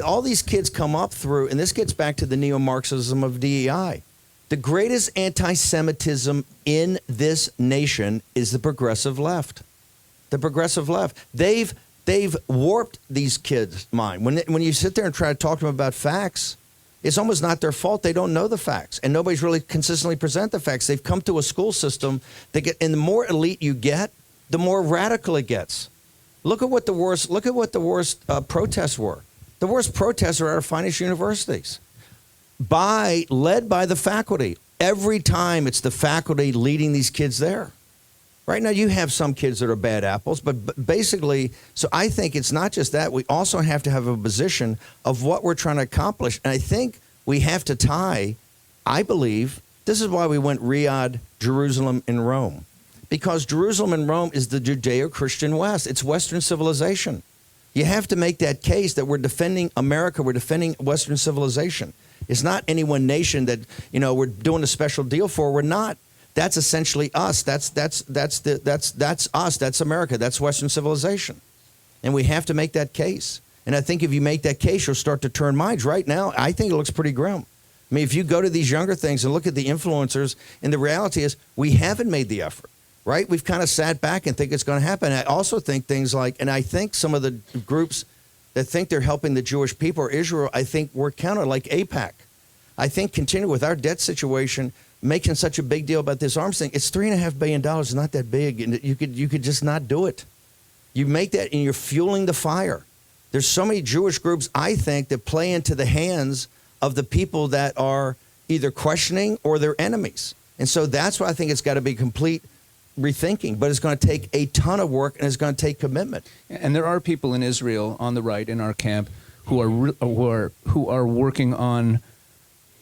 all these kids come up through, and this gets back to the neo-Marxism of DEI. The greatest anti-Semitism in this nation is the progressive left. The progressive left. They've warped these kids' mind. When you sit there and try to talk to them about facts, it's almost not their fault. They don't know the facts, and nobody's really consistently present the facts. They've come to a school system and the more elite you get, the more radical it gets. Look at what the worst protests were. The worst protests are at our finest universities, led by the faculty. Every time it's the faculty leading these kids there. Right now, you have some kids that are bad apples, but basically, so I think it's not just that. We also have to have a position of what we're trying to accomplish. And I think we have to tie, I believe, this is why we went Riyadh, Jerusalem, and Rome. Because Jerusalem and Rome is the Judeo-Christian West. It's Western civilization. You have to make that case that we're defending America, we're defending Western civilization. It's not any one nation that, we're doing a special deal for. We're not. That's essentially us. That's us. That's America. That's Western civilization. And we have to make that case. And I think if you make that case, you'll start to turn minds. Right now, I think it looks pretty grim. I mean, if you go to these younger things and look at the influencers, and the reality is we haven't made the effort, right? We've kind of sat back and think it's going to happen. I also think things like, and I think some of the groups that think they're helping the Jewish people or Israel, I think we're counter, like AIPAC. I think continue with our debt situation, making such a big deal about this arms thing. It's $3.5 billion. It's not that big, and you could just not do it. You make that, and you're fueling the fire. There's so many Jewish groups, I think, that play into the hands of the people that are either questioning or their enemies. And so that's why I think it's got to be complete rethinking. But it's going to take a ton of work, and it's going to take commitment. And there are people in Israel on the right in our camp who are working on,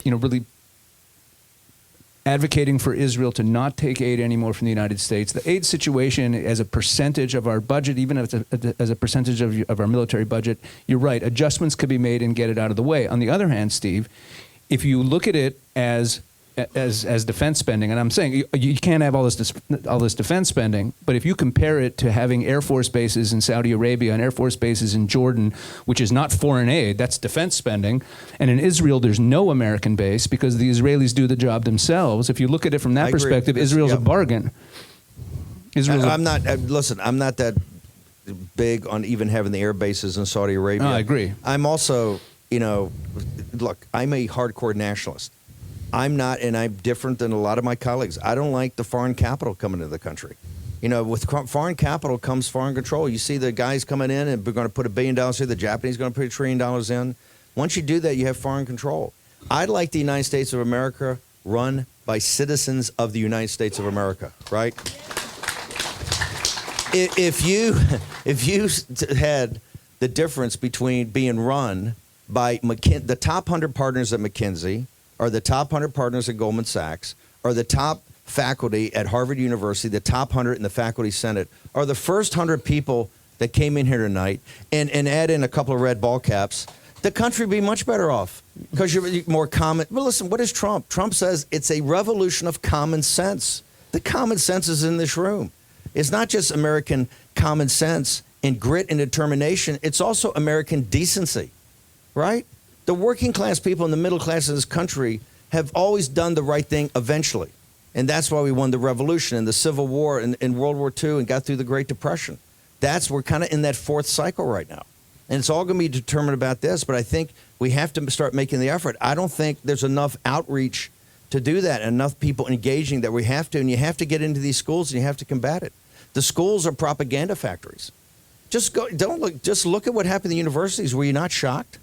really advocating for Israel to not take aid anymore from the United States. The aid situation as a percentage of our budget, even as a percentage of our military budget, you're right, adjustments could be made and get it out of the way. On the other hand, Steve, if you look at it as defense spending, and I'm saying you can't have all this defense spending, but if you compare it to having Air Force bases in Saudi Arabia and Air Force bases in Jordan, which is not foreign aid, that's defense spending, and in Israel there's no American base because the Israelis do the job themselves. If you look at it from that perspective, Israel's a bargain. I'm not that big on even having the air bases in Saudi Arabia. No, I agree. I'm also, look, I'm a hardcore nationalist. I'm not, and I'm different than a lot of my colleagues. I don't like the foreign capital coming into the country. You know, with foreign capital comes foreign control. You see the guys coming in and we're going to put $1 billion here. The Japanese are going to put $1 trillion in. Once you do that, you have foreign control. I'd like the United States of America run by citizens of the United States of America, right? If you had the difference between being run by the top 100 partners at McKinsey, or the top 100 partners at Goldman Sachs, or the top faculty at Harvard University, the top 100 in the faculty senate, or the first 100 people that came in here tonight, and add in a couple of red ball caps, the country would be much better off because you're more common. Well, listen, what is Trump? Trump says it's a revolution of common sense. The common sense is in this room. It's not just American common sense and grit and determination. It's also American decency, right? The working class people and the middle class of this country have always done the right thing eventually. And that's why we won the revolution and the Civil War and World War II and got through the Great Depression. We're kind of in that fourth cycle right now. And it's all going to be determined about this, but I think we have to start making the effort. I don't think there's enough outreach to do that, enough people engaging that we have to, and you have to get into these schools and you have to combat it. The schools are propaganda factories. Just look at what happened in the universities. Were you not shocked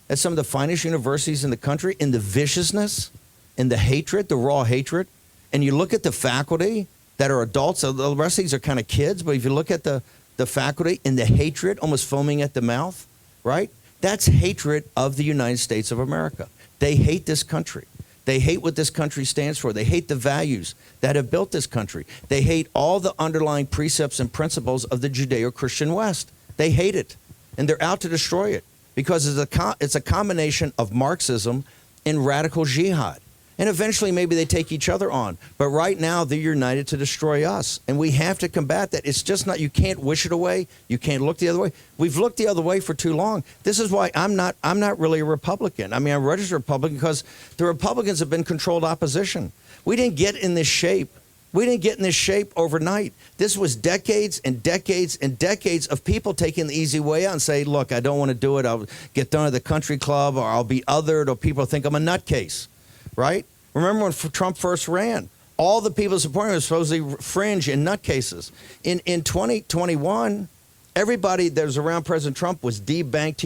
at some of the finest universities in the country, in the viciousness, in the hatred, the raw hatred? And you look at the faculty that are adults, the rest of these are kind of kids, but if you look at the faculty and the hatred, almost foaming at the mouth, right? That's hatred of the United States of America. They hate this country. They hate what this country stands for. They hate the values that have built this country. They hate all the underlying precepts and principles of the Judeo-Christian West. They hate it, and they're out to destroy it because it's a combination of Marxism and radical jihad. And eventually maybe they take each other on. But right now they're united to destroy us. And we have to combat that. It's just not, you can't wish it away. You can't look the other way. We've looked the other way for too long. This is why I'm not really a Republican. I mean, I'm a registered Republican because the Republicans have been controlled opposition. We didn't get in this shape. We didn't get in this shape overnight. This was decades and decades and decades of people taking the easy way out and say, look, I don't want to do it. I'll get done at the country club, or I'll be othered, or people think I'm a nutcase. Right? Remember when Trump first ran? All the people supporting him were supposedly fringe and nutcases. In 2021, everybody that was around President Trump was debanked.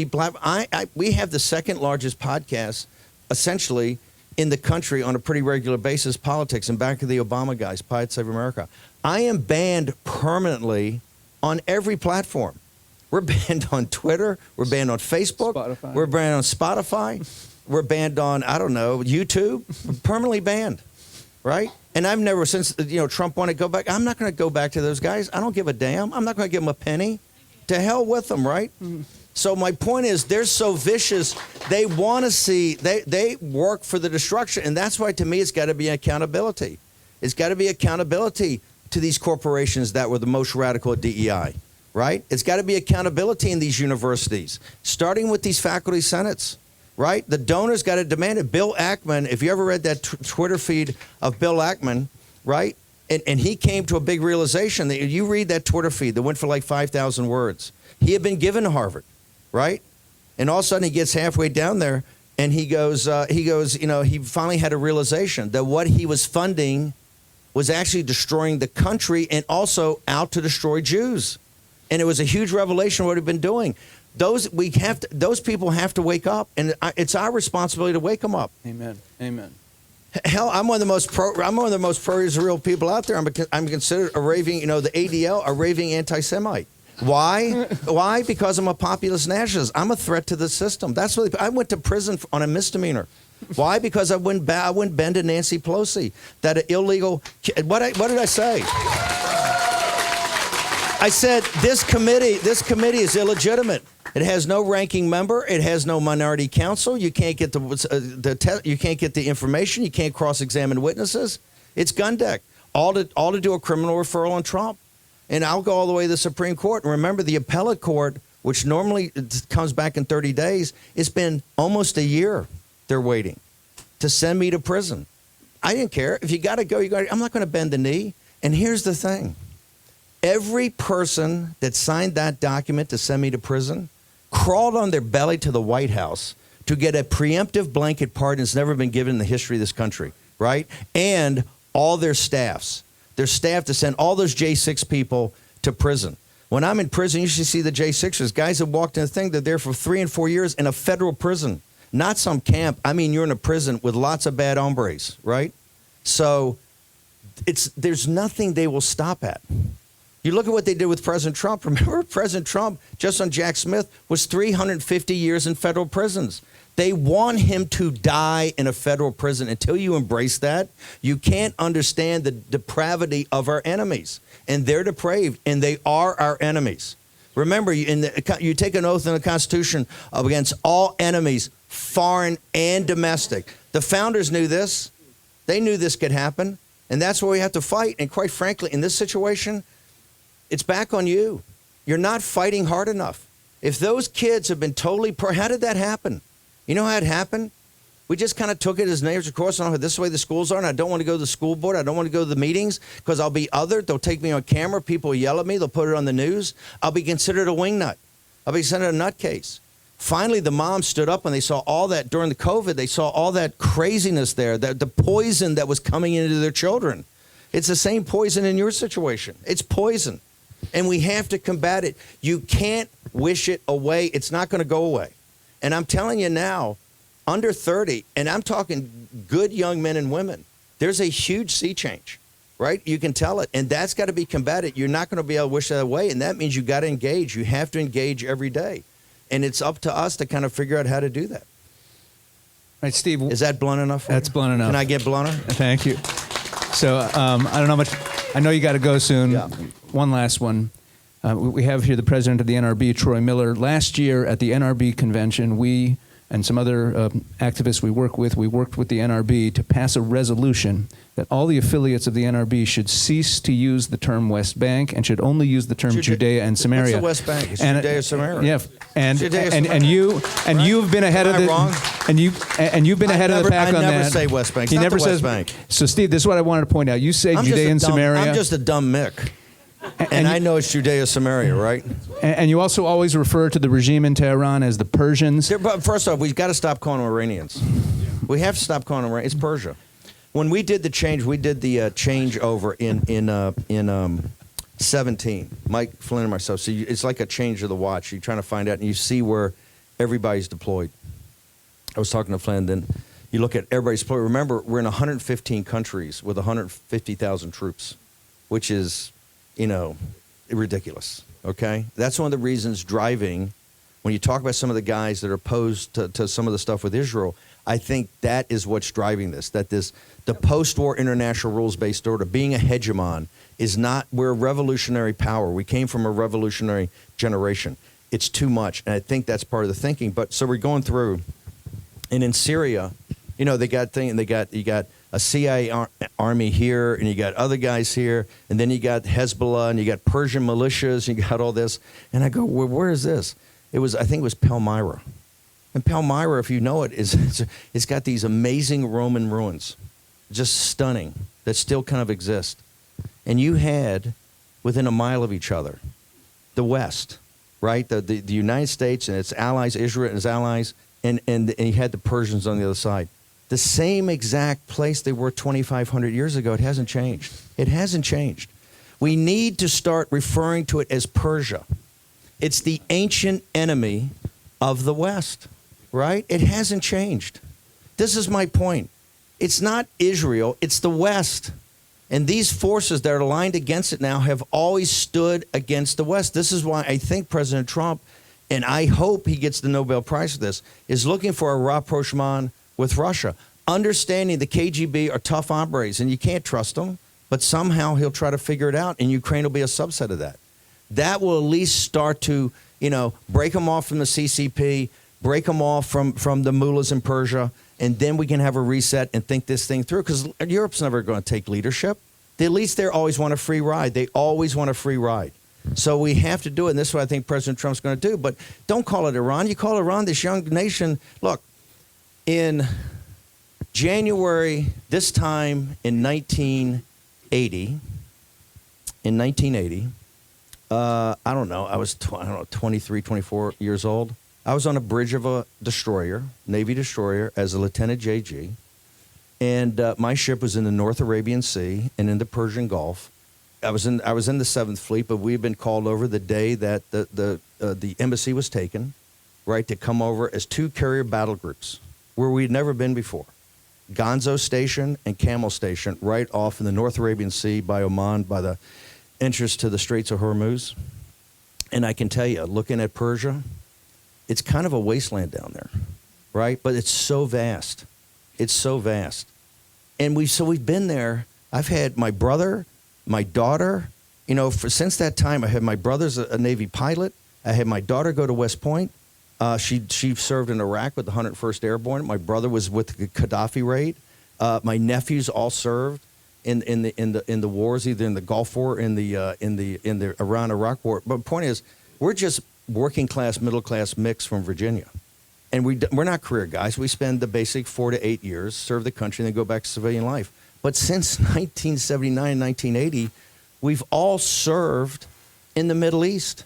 We have the second largest podcast, essentially, in the country on a pretty regular basis, politics, and back to the Obama guys, Pirates Save America. I am banned permanently on every platform. We're banned on Twitter. We're banned on Facebook. Spotify. We're banned on Spotify. We're banned on, I don't know, YouTube. We're permanently banned, right? And I've never, since Trump wanted to go back, I'm not going to go back to those guys. I don't give a damn. I'm not going to give them a penny. To hell with them, right? Mm-hmm. So my point is, they're so vicious. They want to see, they work for the destruction. And that's why, to me, it's got to be accountability. It's got to be accountability to these corporations that were the most radical at DEI, right? It's got to be accountability in these universities, starting with these faculty senates. Right? The donors got to demand it. Bill Ackman, if you ever read that Twitter feed of Bill Ackman, right? And he came to a big realization that you read that Twitter feed that went for like 5,000 words. He had been given to Harvard, right? And all of a sudden he gets halfway down there and he goes, he finally had a realization that what he was funding was actually destroying the country and also out to destroy Jews. And it was a huge revelation of what he'd been doing. Those people have to wake up, and it's our responsibility to wake them up. Amen. Amen. Hell, I'm one of the most pro-Israel people out there. I'm considered a raving, the ADL, a raving anti-Semite. Why? Why? Because I'm a populist nationalist. I'm a threat to the system. That's what I went to prison on a misdemeanor. Why? Because I wouldn't bend to Nancy Pelosi. That an illegal. What did I say? I said this committee is illegitimate. It has no ranking member. It has no minority counsel. You can't get you can't get the information. You can't cross-examine witnesses. It's gun deck. All to do a criminal referral on Trump. And I'll go all the way to the Supreme Court. And remember, the appellate court, which normally comes back in 30 days, it's been almost a year they're waiting to send me to prison. I didn't care. If you got to go, you got to. I'm not going to bend the knee. And here's the thing. Every person that signed that document to send me to prison crawled on their belly to the White House to get a preemptive blanket pardon that's never been given in the history of this country, right? And all their staffs. their staff to send all those J6 people to prison. When I'm in prison, you should see the J6ers, guys that walked in the thing, they're there for 3 and 4 years in a federal prison, not some camp. I mean, you're in a prison with lots of bad hombres, right? So there's nothing they will stop at. You look at what they did with President Trump. Remember, President Trump, just on Jack Smith, was 350 years in federal prisons. They want him to die in a federal prison. Until you embrace that, you can't understand the depravity of our enemies. And they're depraved, and they are our enemies. Remember, you take an oath in the Constitution against all enemies, foreign and domestic. The founders knew this. They knew this could happen, and that's why we have to fight. And quite frankly, in this situation, it's back on you. You're not fighting hard enough. If those kids have been totally how did that happen? You know how it happened? We just kind of took it as neighbors. Of course, this is the way the schools are, and I don't want to go to the school board. I don't want to go to the meetings because I'll be othered. They'll take me on camera. People will yell at me. They'll put it on the news. I'll be considered a wingnut. I'll be considered a nutcase. Finally, the mom stood up when they saw all that during the COVID. They saw all that craziness there, the poison that was coming into their children. It's the same poison in your situation. It's poison, and we have to combat it. You can't wish it away. It's not going to go away. And I'm telling you now, under 30, and I'm talking good young men and women, there's a huge sea change, right? You can tell it, and that's got to be combated. You're not going to be able to wish that away, and that means you got to engage. You have to engage every day, and it's up to us to kind of figure out how to do that. Right, Steve. Is that blunt enough for That's you? blunt enough. Can I get blunter? Thank you. So I don't know much. I know you got to go soon. Yeah. One last one. We have here the president of the NRB, Troy Miller. Last year at the NRB convention, we and some other activists we worked with the NRB to pass a resolution that all the affiliates of the NRB should cease to use the term West Bank and should only use the term Judea and Samaria. What's the West Bank? It's and, Judea Samaria. Yeah, and Judea-Samaria. you've been ahead Am of I the wrong? and you've been ahead of the pack on that. I never say West Bank. It's He not never the says West Bank. So, Steve, this is what I wanted to point out. You say Judea and Samaria. I'm just a dumb Mick. And I know it's Judea Samaria, right? And you also always refer to the regime in Tehran as the Persians. But first off, we've got to stop calling them Iranians. We have to stop calling them Iranians. It's Persia. When we did the change, we did the changeover in 17. Mike Flynn and myself. So it's like a change of the watch. You're trying to find out, and you see where everybody's deployed. I was talking to Flynn, then you look at everybody's deployed. Remember, we're in 115 countries with 150,000 troops, which is, ridiculous, okay? That's one of the reasons driving, when you talk about some of the guys that are opposed to some of the stuff with Israel, I think that is what's driving this, the post-war international rules-based order, being a hegemon, is not, we're a revolutionary power. We came from a revolutionary generation. It's too much, and I think that's part of the thinking. But so we're going through, and in Syria, you got a CIA army here, and you got other guys here, and then you got Hezbollah, and you got Persian militias, and you got all this. And I go, well, where is this? I think it was Palmyra. And Palmyra, if you know it, it's got these amazing Roman ruins, just stunning, that still kind of exist. And you had, within a mile of each other, the West, right? The United States and its allies, Israel and its allies, and you had the Persians on the other side. The same exact place they were 2,500 years ago. It hasn't changed. It hasn't changed. We need to start referring to it as Persia. It's the ancient enemy of the West, right? It hasn't changed. This is my point. It's not Israel. It's the West. And these forces that are aligned against it now have always stood against the West. This is why I think President Trump, and I hope he gets the Nobel Prize for this, is looking for a rapprochement with Russia, understanding the KGB are tough hombres, and you can't trust them, but somehow he'll try to figure it out, and Ukraine will be a subset of that. That will at least start to, break them off from the CCP, break them off from the mullahs in Persia, and then we can have a reset and think this thing through, because Europe's never going to take leadership. At least they always want a free ride. They always want a free ride. So we have to do it, and this is what I think President Trump's going to do. But don't call it Iran. You call Iran this young nation. Look, in January, this time in 1980, I don't know, I was 23, 24 years old. I was on a bridge of a destroyer, Navy destroyer, as a Lieutenant JG. And my ship was in the North Arabian Sea and in the Persian Gulf. I was in the 7th Fleet, but we had been called over the day that the embassy was taken, right, to come over as 2 carrier battle groups where we'd never been before. Gonzo Station and Camel Station, right off in the North Arabian Sea by Oman, by the entrance to the Straits of Hormuz. And I can tell you, looking at Persia, it's kind of a wasteland down there, right? But it's so vast. It's so vast. And we've been there. I've had my brother, my daughter, since that time, I had my brother's a Navy pilot. I had my daughter go to West Point. She served in Iraq with the 101st Airborne. My brother was with the Gaddafi raid. My nephews all served in the wars, either in the Gulf War, in the Iran-Iraq War. But the point is, we're just working class, middle class mix from Virginia, and we're not career guys. We spend the basic 4 to 8 years, serve the country, and then go back to civilian life. But since 1979, 1980, we've all served in the Middle East,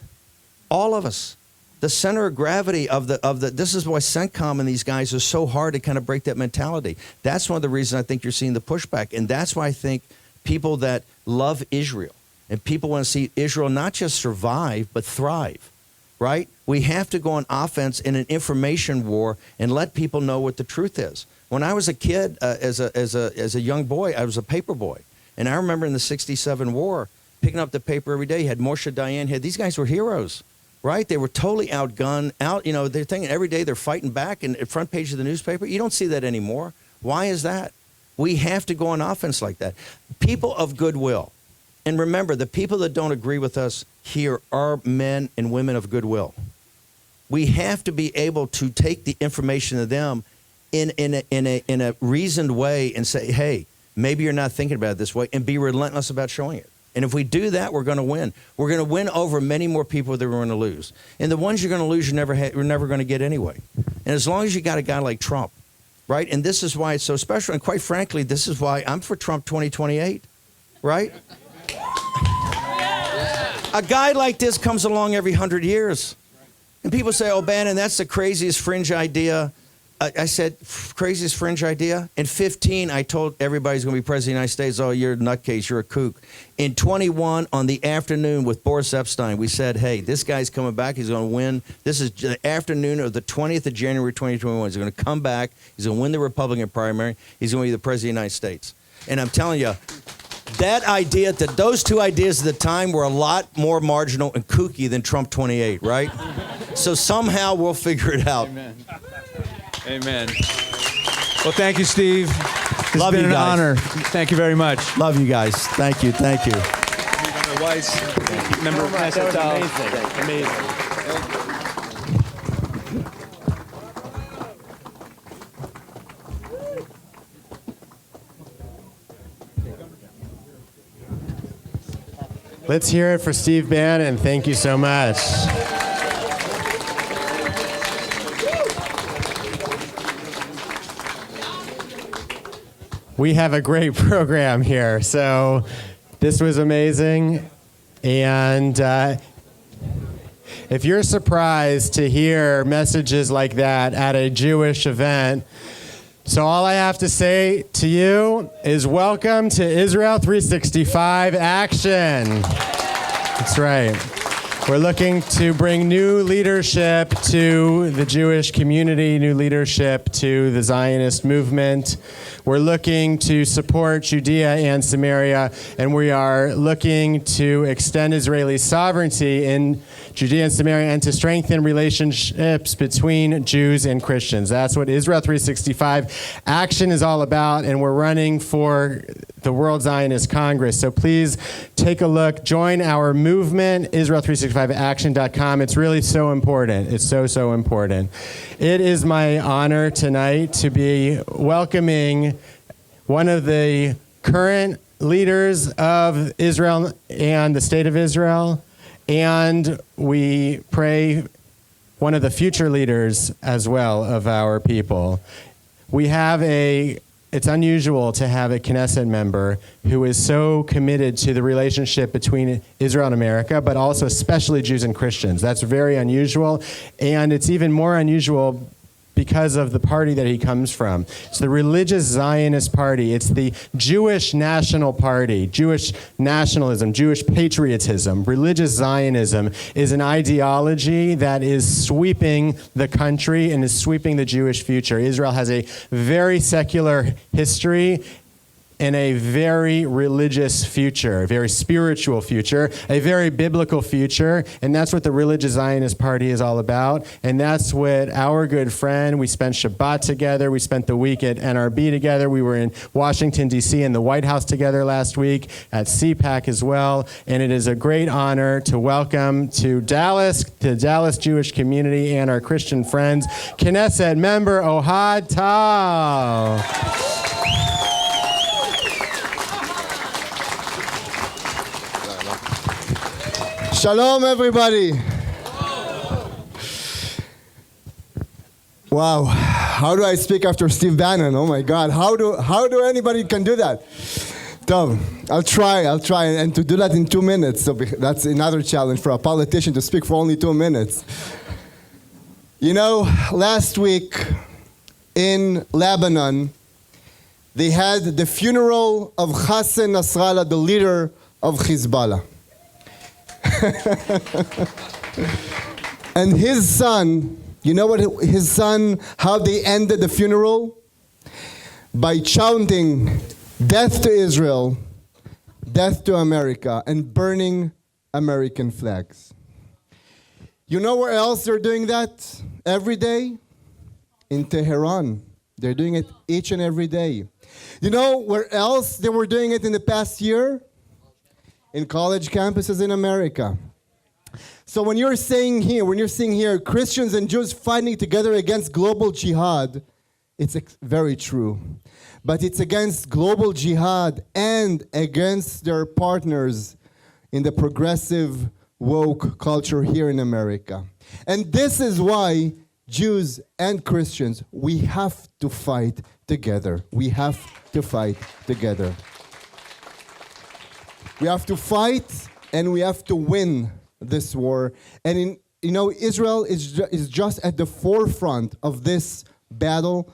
all of us. The center of gravity of the this is why CENTCOM and these guys are so hard to kind of break that mentality. That's one of the reasons I think you're seeing the pushback. And that's why I think people that love Israel and people want to see Israel not just survive, but thrive, right? We have to go on offense in an information war and let people know what the truth is. When I was a kid, as a young boy, I was a paper boy. And I remember in the 67 war, picking up the paper every day, you had Moshe Dayan, these guys were heroes. Right? They were totally outgunned, they're thinking every day they're fighting back in the front page of the newspaper. You don't see that anymore. Why is that? We have to go on offense like that. People of goodwill. And remember, the people that don't agree with us here are men and women of goodwill. We have to be able to take the information to them in a reasoned way and say, hey, maybe you're not thinking about it this way, and be relentless about showing it. And if we do that, we're going to win. We're going to win over many more people than we're going to lose. And the ones you're going to lose, you're never going to get anyway. And as long as you got a guy like Trump, right? And this is why it's so special. And quite frankly, this is why I'm for Trump 2028, right? A guy like this comes along every 100 years. And people say, oh, Bannon, that's the craziest fringe idea. I said, craziest fringe idea? In 15, I told everybody who's going to be president of the United States, oh, you're a nutcase, you're a kook. In 21, on the afternoon with Boris Epstein, we said, hey, this guy's coming back. He's going to win. This is the afternoon of the 20th of January, 2021. He's going to come back. He's going to win the Republican primary. He's going to be the president of the United States. And I'm telling you, that idea, those 2 ideas at the time were a lot more marginal and kooky than Trump 28, right? So somehow we'll figure it out. Amen. Amen. Well, thank you, Steve. It's Love been you an guys. honor. Thank you very much. Love you guys. Thank you. Thank you. Member Weiss, member of Knesset. Amazing. Let's hear it for Steve Bannon. Thank you so much. We have a great program here. So this was amazing. And if you're surprised to hear messages like that at a Jewish event, so all I have to say to you is welcome to Israel365 Action. That's right. We're looking to bring new leadership to the Jewish community, new leadership to the Zionist movement. We're looking to support Judea and Samaria, and we are looking to extend Israeli sovereignty in Judea and Samaria and to strengthen relationships between Jews and Christians. That's what Israel365 Action is all about, and we're running for the World Zionist Congress. So please take a look, join our movement, Israel365action.com. It's really so important. It's so, so important. It is my honor tonight to be welcoming one of the current leaders of Israel and the state of Israel, and we pray one of the future leaders as well of our people. We have it's unusual to have a Knesset member who is so committed to the relationship between Israel and America, but also especially Jews and Christians. That's very unusual, and it's even more unusual because of the party that he comes from. It's the religious Zionist party. It's the Jewish national party. Jewish nationalism, Jewish patriotism, religious Zionism is an ideology that is sweeping the country and is sweeping the Jewish future. Israel has a very secular history and a very religious future, a very spiritual future, a very biblical future, and that's what the religious Zionist party is all about, and that's what our good friend, we spent Shabbat together, we spent the week at NRB together, we were in Washington, D.C. and the White House together last week, at CPAC as well, and it is a great honor to welcome to Dallas, the Dallas Jewish community and our Christian friends, Knesset member Ohad Tal. Shalom, everybody. Wow, how do I speak after Steve Bannon? Oh my God, how do anybody can do that? Tom, I'll try, and to do that in 2 minutes. So that's another challenge for a politician to speak for only 2 minutes. You know, last week in Lebanon, they had the funeral of Hassan Nasrallah, the leader of Hezbollah. And his son, you know what his son, how they ended the funeral? By chanting, "Death to Israel, death to America," and burning American flags. You know where else they're doing that every day? In Tehran. They're doing it each and every day. You know where else they were doing it in the past year? In college campuses in America. So when you're seeing here Christians and Jews fighting together against global jihad, it's very true. But it's against global jihad and against their partners in the progressive woke culture here in America. And this is why Jews and Christians, we have to fight together. We have to fight together. We have to fight, and we have to win this war. And Israel is just at the forefront of this battle.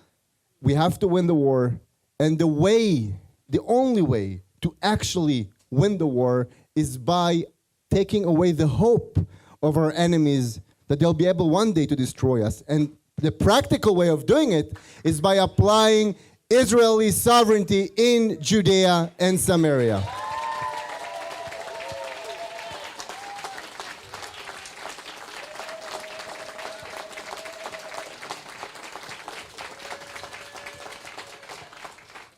We have to win the war. And the only way to actually win the war is by taking away the hope of our enemies that they'll be able one day to destroy us. And the practical way of doing it is by applying Israeli sovereignty in Judea and Samaria.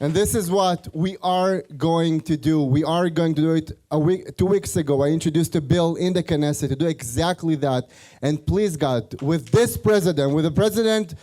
And this is what we are going to do. We are going to do it 2 weeks ago. I introduced a bill in the Knesset to do exactly that. And please God, with this president, with the President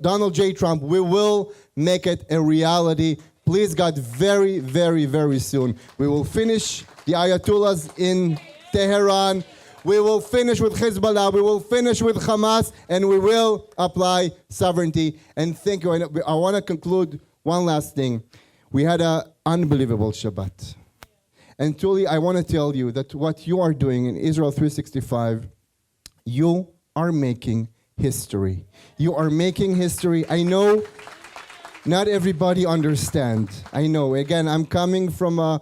Donald J. Trump, we will make it a reality. Please God, very, very, very soon. We will finish the Ayatollahs in Tehran. We will finish with Hezbollah. We will finish with Hamas. And we will apply sovereignty. And thank you. I want to conclude one last thing. We had an unbelievable Shabbat. And truly, I want to tell you that what you are doing in Israel365, you are making history. You are making history. I know not everybody understands. I know. Again, I'm coming from a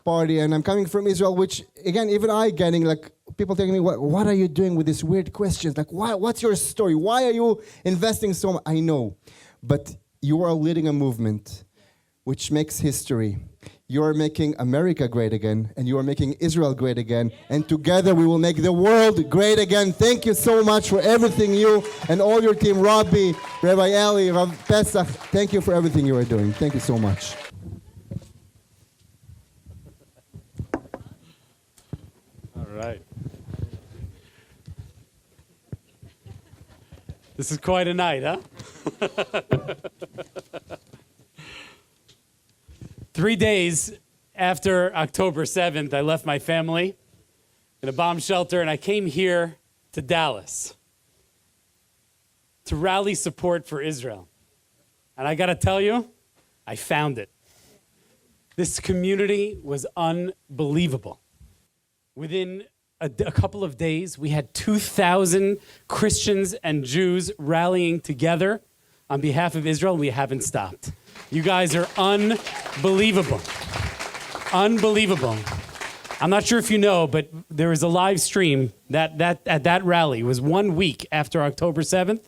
party, and I'm coming from Israel, which, again, even I getting, like, people telling me, what are you doing with these weird questions? Like, what's your story? Why are you investing so much? I know. But you are leading a movement which makes history. You are making America great again, and you are making Israel great again, and together we will make the world great again. Thank you so much for everything, you and all your team, Rabbi, Rabbi Eli, Rav Pesach. Thank you for everything you are doing. Thank you so much. All right. This is quite a night, huh? 3 days after October 7th, I left my family in a bomb shelter, and I came here to Dallas to rally support for Israel. And I got to tell you, I found it. This community was unbelievable. Within a couple of days, we had 2,000 Christians and Jews rallying together on behalf of Israel. We haven't stopped. You guys are unbelievable. Unbelievable. I'm not sure if you know, but there was a live stream at that rally. It was 1 week after October 7th.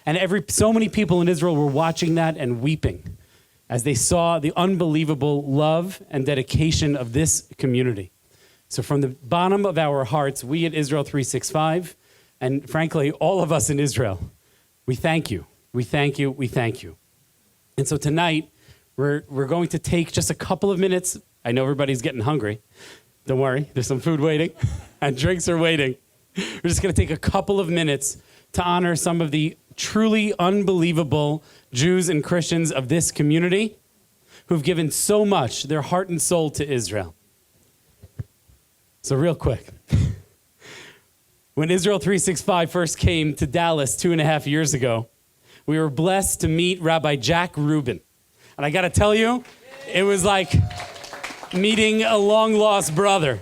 And so many people in Israel were watching that and weeping as they saw the unbelievable love and dedication of this community. So from the bottom of our hearts, we at Israel365, and frankly, all of us in Israel, we thank you. We thank you. We thank you. And so tonight, we're going to take just a couple of minutes. I know everybody's getting hungry. Don't worry, there's some food waiting and drinks are waiting. We're just going to take a couple of minutes to honor some of the truly unbelievable Jews and Christians of this community who've given so much, their heart and soul, to Israel. So real quick, when Israel365 first came to Dallas 2.5 years ago, we were blessed to meet Rabbi Jack Rubin. And I got to tell you, it was like meeting a long-lost brother.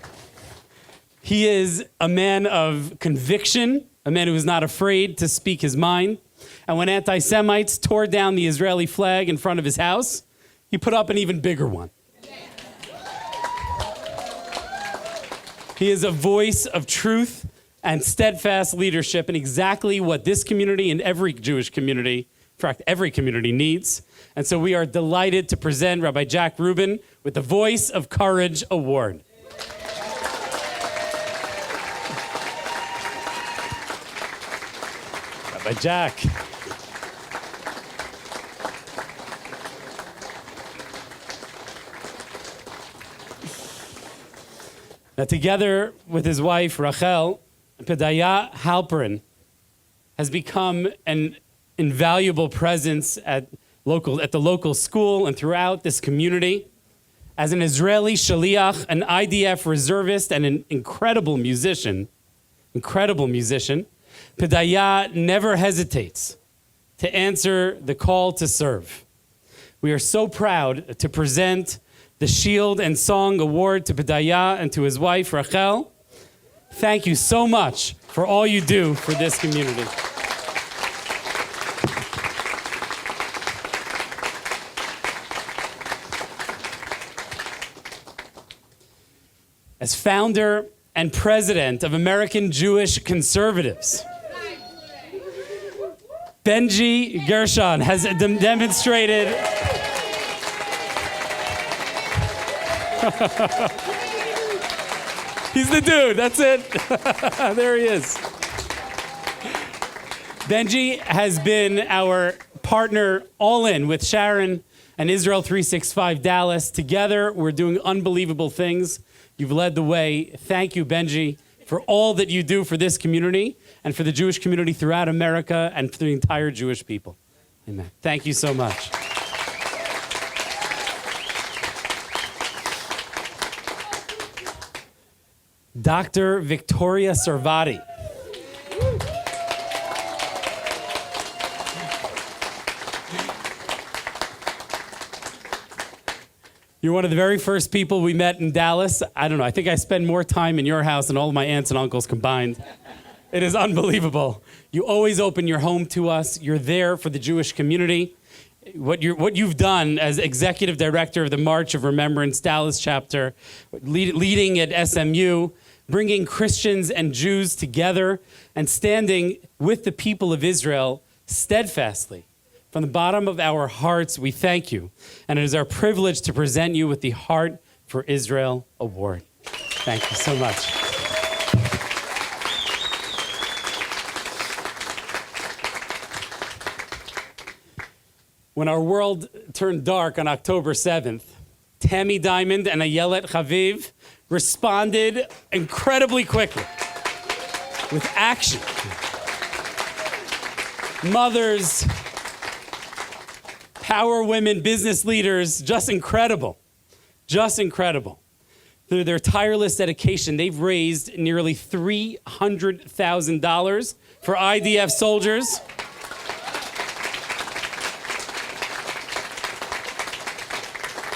He is a man of conviction, a man who is not afraid to speak his mind. And when anti-Semites tore down the Israeli flag in front of his house, he put up an even bigger one. He is a voice of truth and steadfast leadership, and exactly what this community and every Jewish community, in fact, every community needs. And so we are delighted to present Rabbi Jack Rubin with the Voice of Courage Award. Rabbi Jack. Now, together with his wife, Rachel, Pedaya Halperin has become an invaluable presence at the local school and throughout this community. As an Israeli shaliach, an IDF reservist, and an incredible musician, Pedaya never hesitates to answer the call to serve. We are so proud to present the Shield and Song Award to Pedaya and to his wife, Rachel. Thank you so much for all you do for this community. As founder and president of American Jewish Conservatives, Benji Gershon has demonstrated he's the dude, that's it. There he is. Benji has been our partner all in with Sharon and Israel365 Dallas. Together, we're doing unbelievable things. You've led the way. Thank you, Benji, for all that you do for this community and for the Jewish community throughout America and for the entire Jewish people. Amen. Thank you so much. Dr. Victoria Sarvati. You're one of the very first people we met in Dallas. I don't know, I think I spend more time in your house than all of my aunts and uncles combined. It is unbelievable. You always open your home to us. You're there for the Jewish community. What you've done as executive director of the March of Remembrance Dallas chapter, leading at SMU, bringing Christians and Jews together and standing with the people of Israel steadfastly. From the bottom of our hearts, we thank you. And it is our privilege to present you with the Heart for Israel Award. Thank you so much. When our world turned dark on October 7th, Tammy Diamond and Ayelet Chaviv responded incredibly quickly with action. Mothers, power women, business leaders, just incredible. Just incredible. Through their tireless dedication, they've raised nearly $300,000 for IDF soldiers.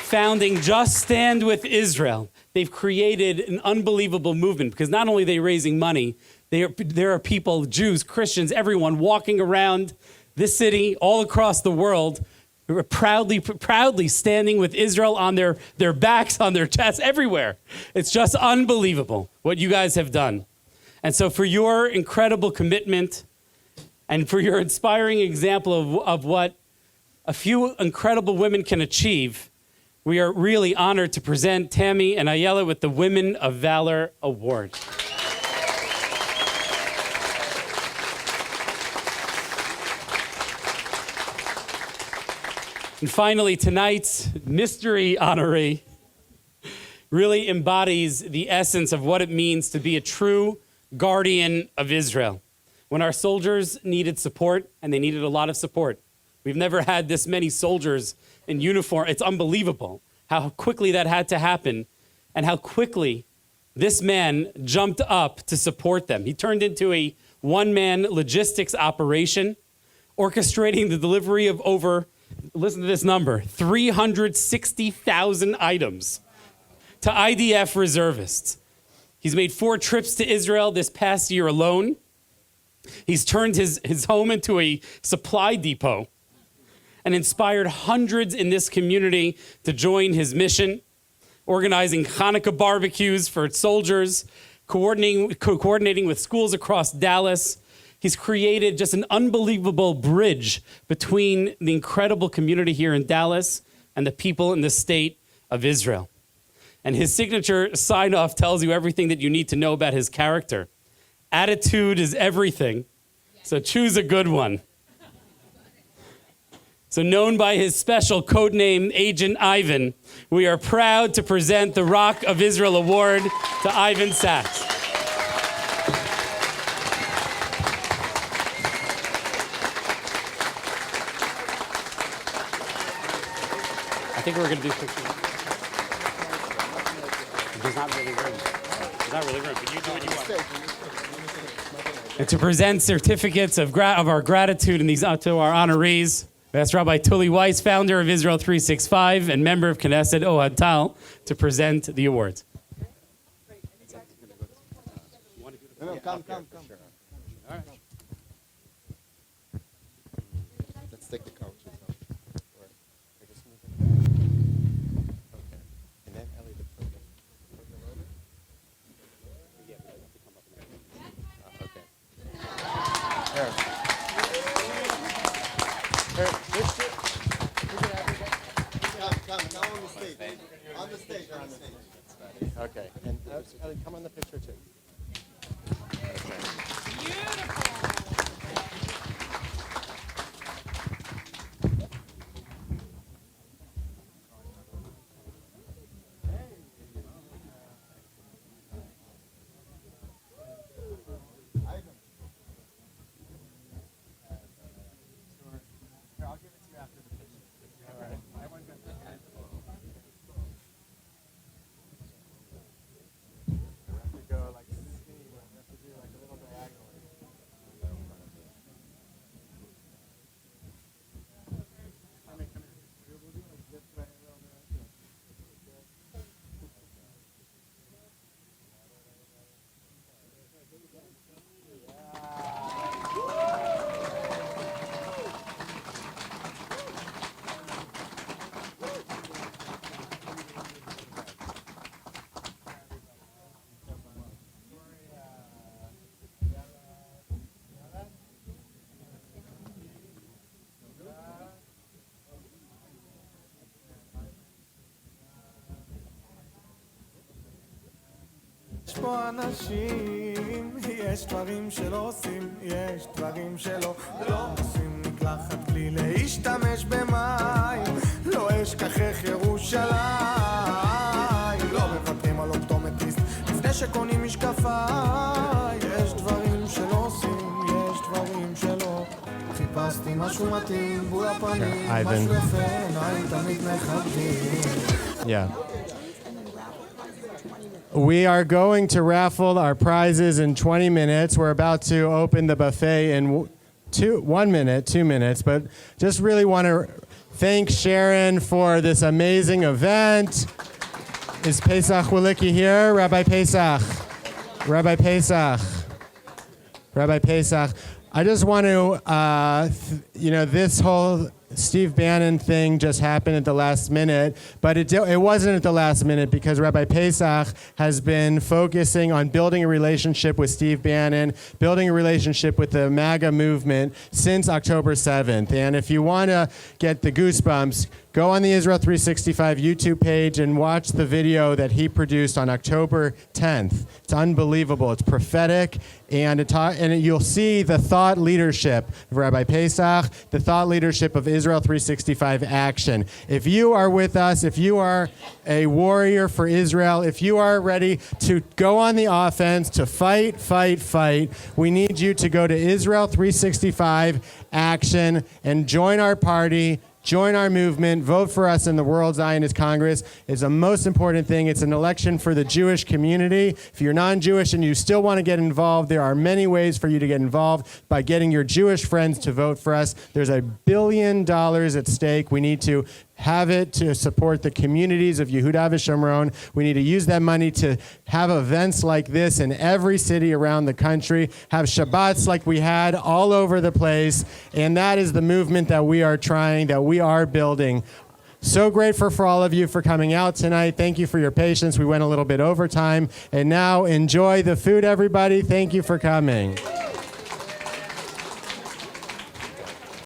Founding Just Stand With Israel, they've created an unbelievable movement because not only are they raising money, there are people, Jews, Christians, everyone walking around this city all across the world who are proudly standing with Israel on their backs, on their chests, everywhere. It's just unbelievable what you guys have done. And so for your incredible commitment and for your inspiring example of what a few incredible women can achieve, we are really honored to present Tammy and Ayala with the Women of Valor Award. And finally, tonight's mystery honoree really embodies the essence of what it means to be a true guardian of Israel. When our soldiers needed support, and they needed a lot of support, we've never had this many soldiers in uniform. It's unbelievable how quickly that had to happen and how quickly this man jumped up to support them. He turned into a one-man logistics operation, orchestrating the delivery of over, listen to this number, 360,000 items to IDF reservists. He's made 4 trips to Israel this past year alone. He's turned his home into a supply depot and inspired hundreds in this community to join his mission, organizing Hanukkah barbecues for soldiers, coordinating with schools across Dallas. He's created just an unbelievable bridge between the incredible community here in Dallas and the people in the state of Israel. And his signature sign-off tells you everything that you need to know about his character. Attitude is everything, so choose a good one. So known by his special code name, Agent Ivan, we are proud to present the Rock of Israel Award to Ivan Sachs. I think we're going to do pictures. There's not really room. There's not really room. Can you do what you want? And to present certificates of our gratitude and these to our honorees, we asked Rabbi Tully Weiss, founder of Israel365 and member of Knesset Ohad Tal, to present the awards. Come. All right. Let's take the couches. Come on the stage. Okay, and Ellie, come on the picture too. יש פה אנשים, יש דברים שלא עושים, יש דברים שלא עושים מקלחת בלי להשתמש במים, לא אשכחך ירושלים, לא מוותרים על אופטומטריסט לפני שקונים משקפיים, יש דברים שלא עושים, יש דברים שלא, חיפשתי משהו מתאים, בול הפנים, משהו יפה, עיניים תמיד מכבדים. Yeah. We are going to raffle our prizes in 20 minutes. We're about to open the buffet in 2 minutes, but just really want to thank Sharon for this amazing event. Is Pesach Wilicki here? Rabbi Pesach. Rabbi Pesach. Rabbi Pesach. I just want to, this whole Steve Bannon thing just happened at the last minute, but it wasn't at the last minute because Rabbi Pesach has been focusing on building a relationship with Steve Bannon, building a relationship with the MAGA movement since October 7th. And if you want to get the goosebumps, go on the Israel365 YouTube page and watch the video that he produced on October 10th. It's unbelievable. It's prophetic, and you'll see the thought leadership of Rabbi Pesach, the thought leadership of Israel365 action. If you are with us, if you are a warrior for Israel, if you are ready to go on the offense, to fight, we need you to go to Israel365 action and join our party. Join our movement. Vote for us in the World Zionist Congress. It's the most important thing. It's an election for the Jewish community. If you're non-Jewish and you still want to get involved, there are many ways for you to get involved by getting your Jewish friends to vote for us. There's $1 billion at stake. We need to have it to support the communities of Yehuda v'Shomron. We need to use that money to have events like this in every city around the country, have Shabbats like we had all over the place, and that is the movement that we are building. So grateful for all of you for coming out tonight. Thank you for your patience. We went a little bit over time, and now enjoy the food, everybody. Thank you for coming.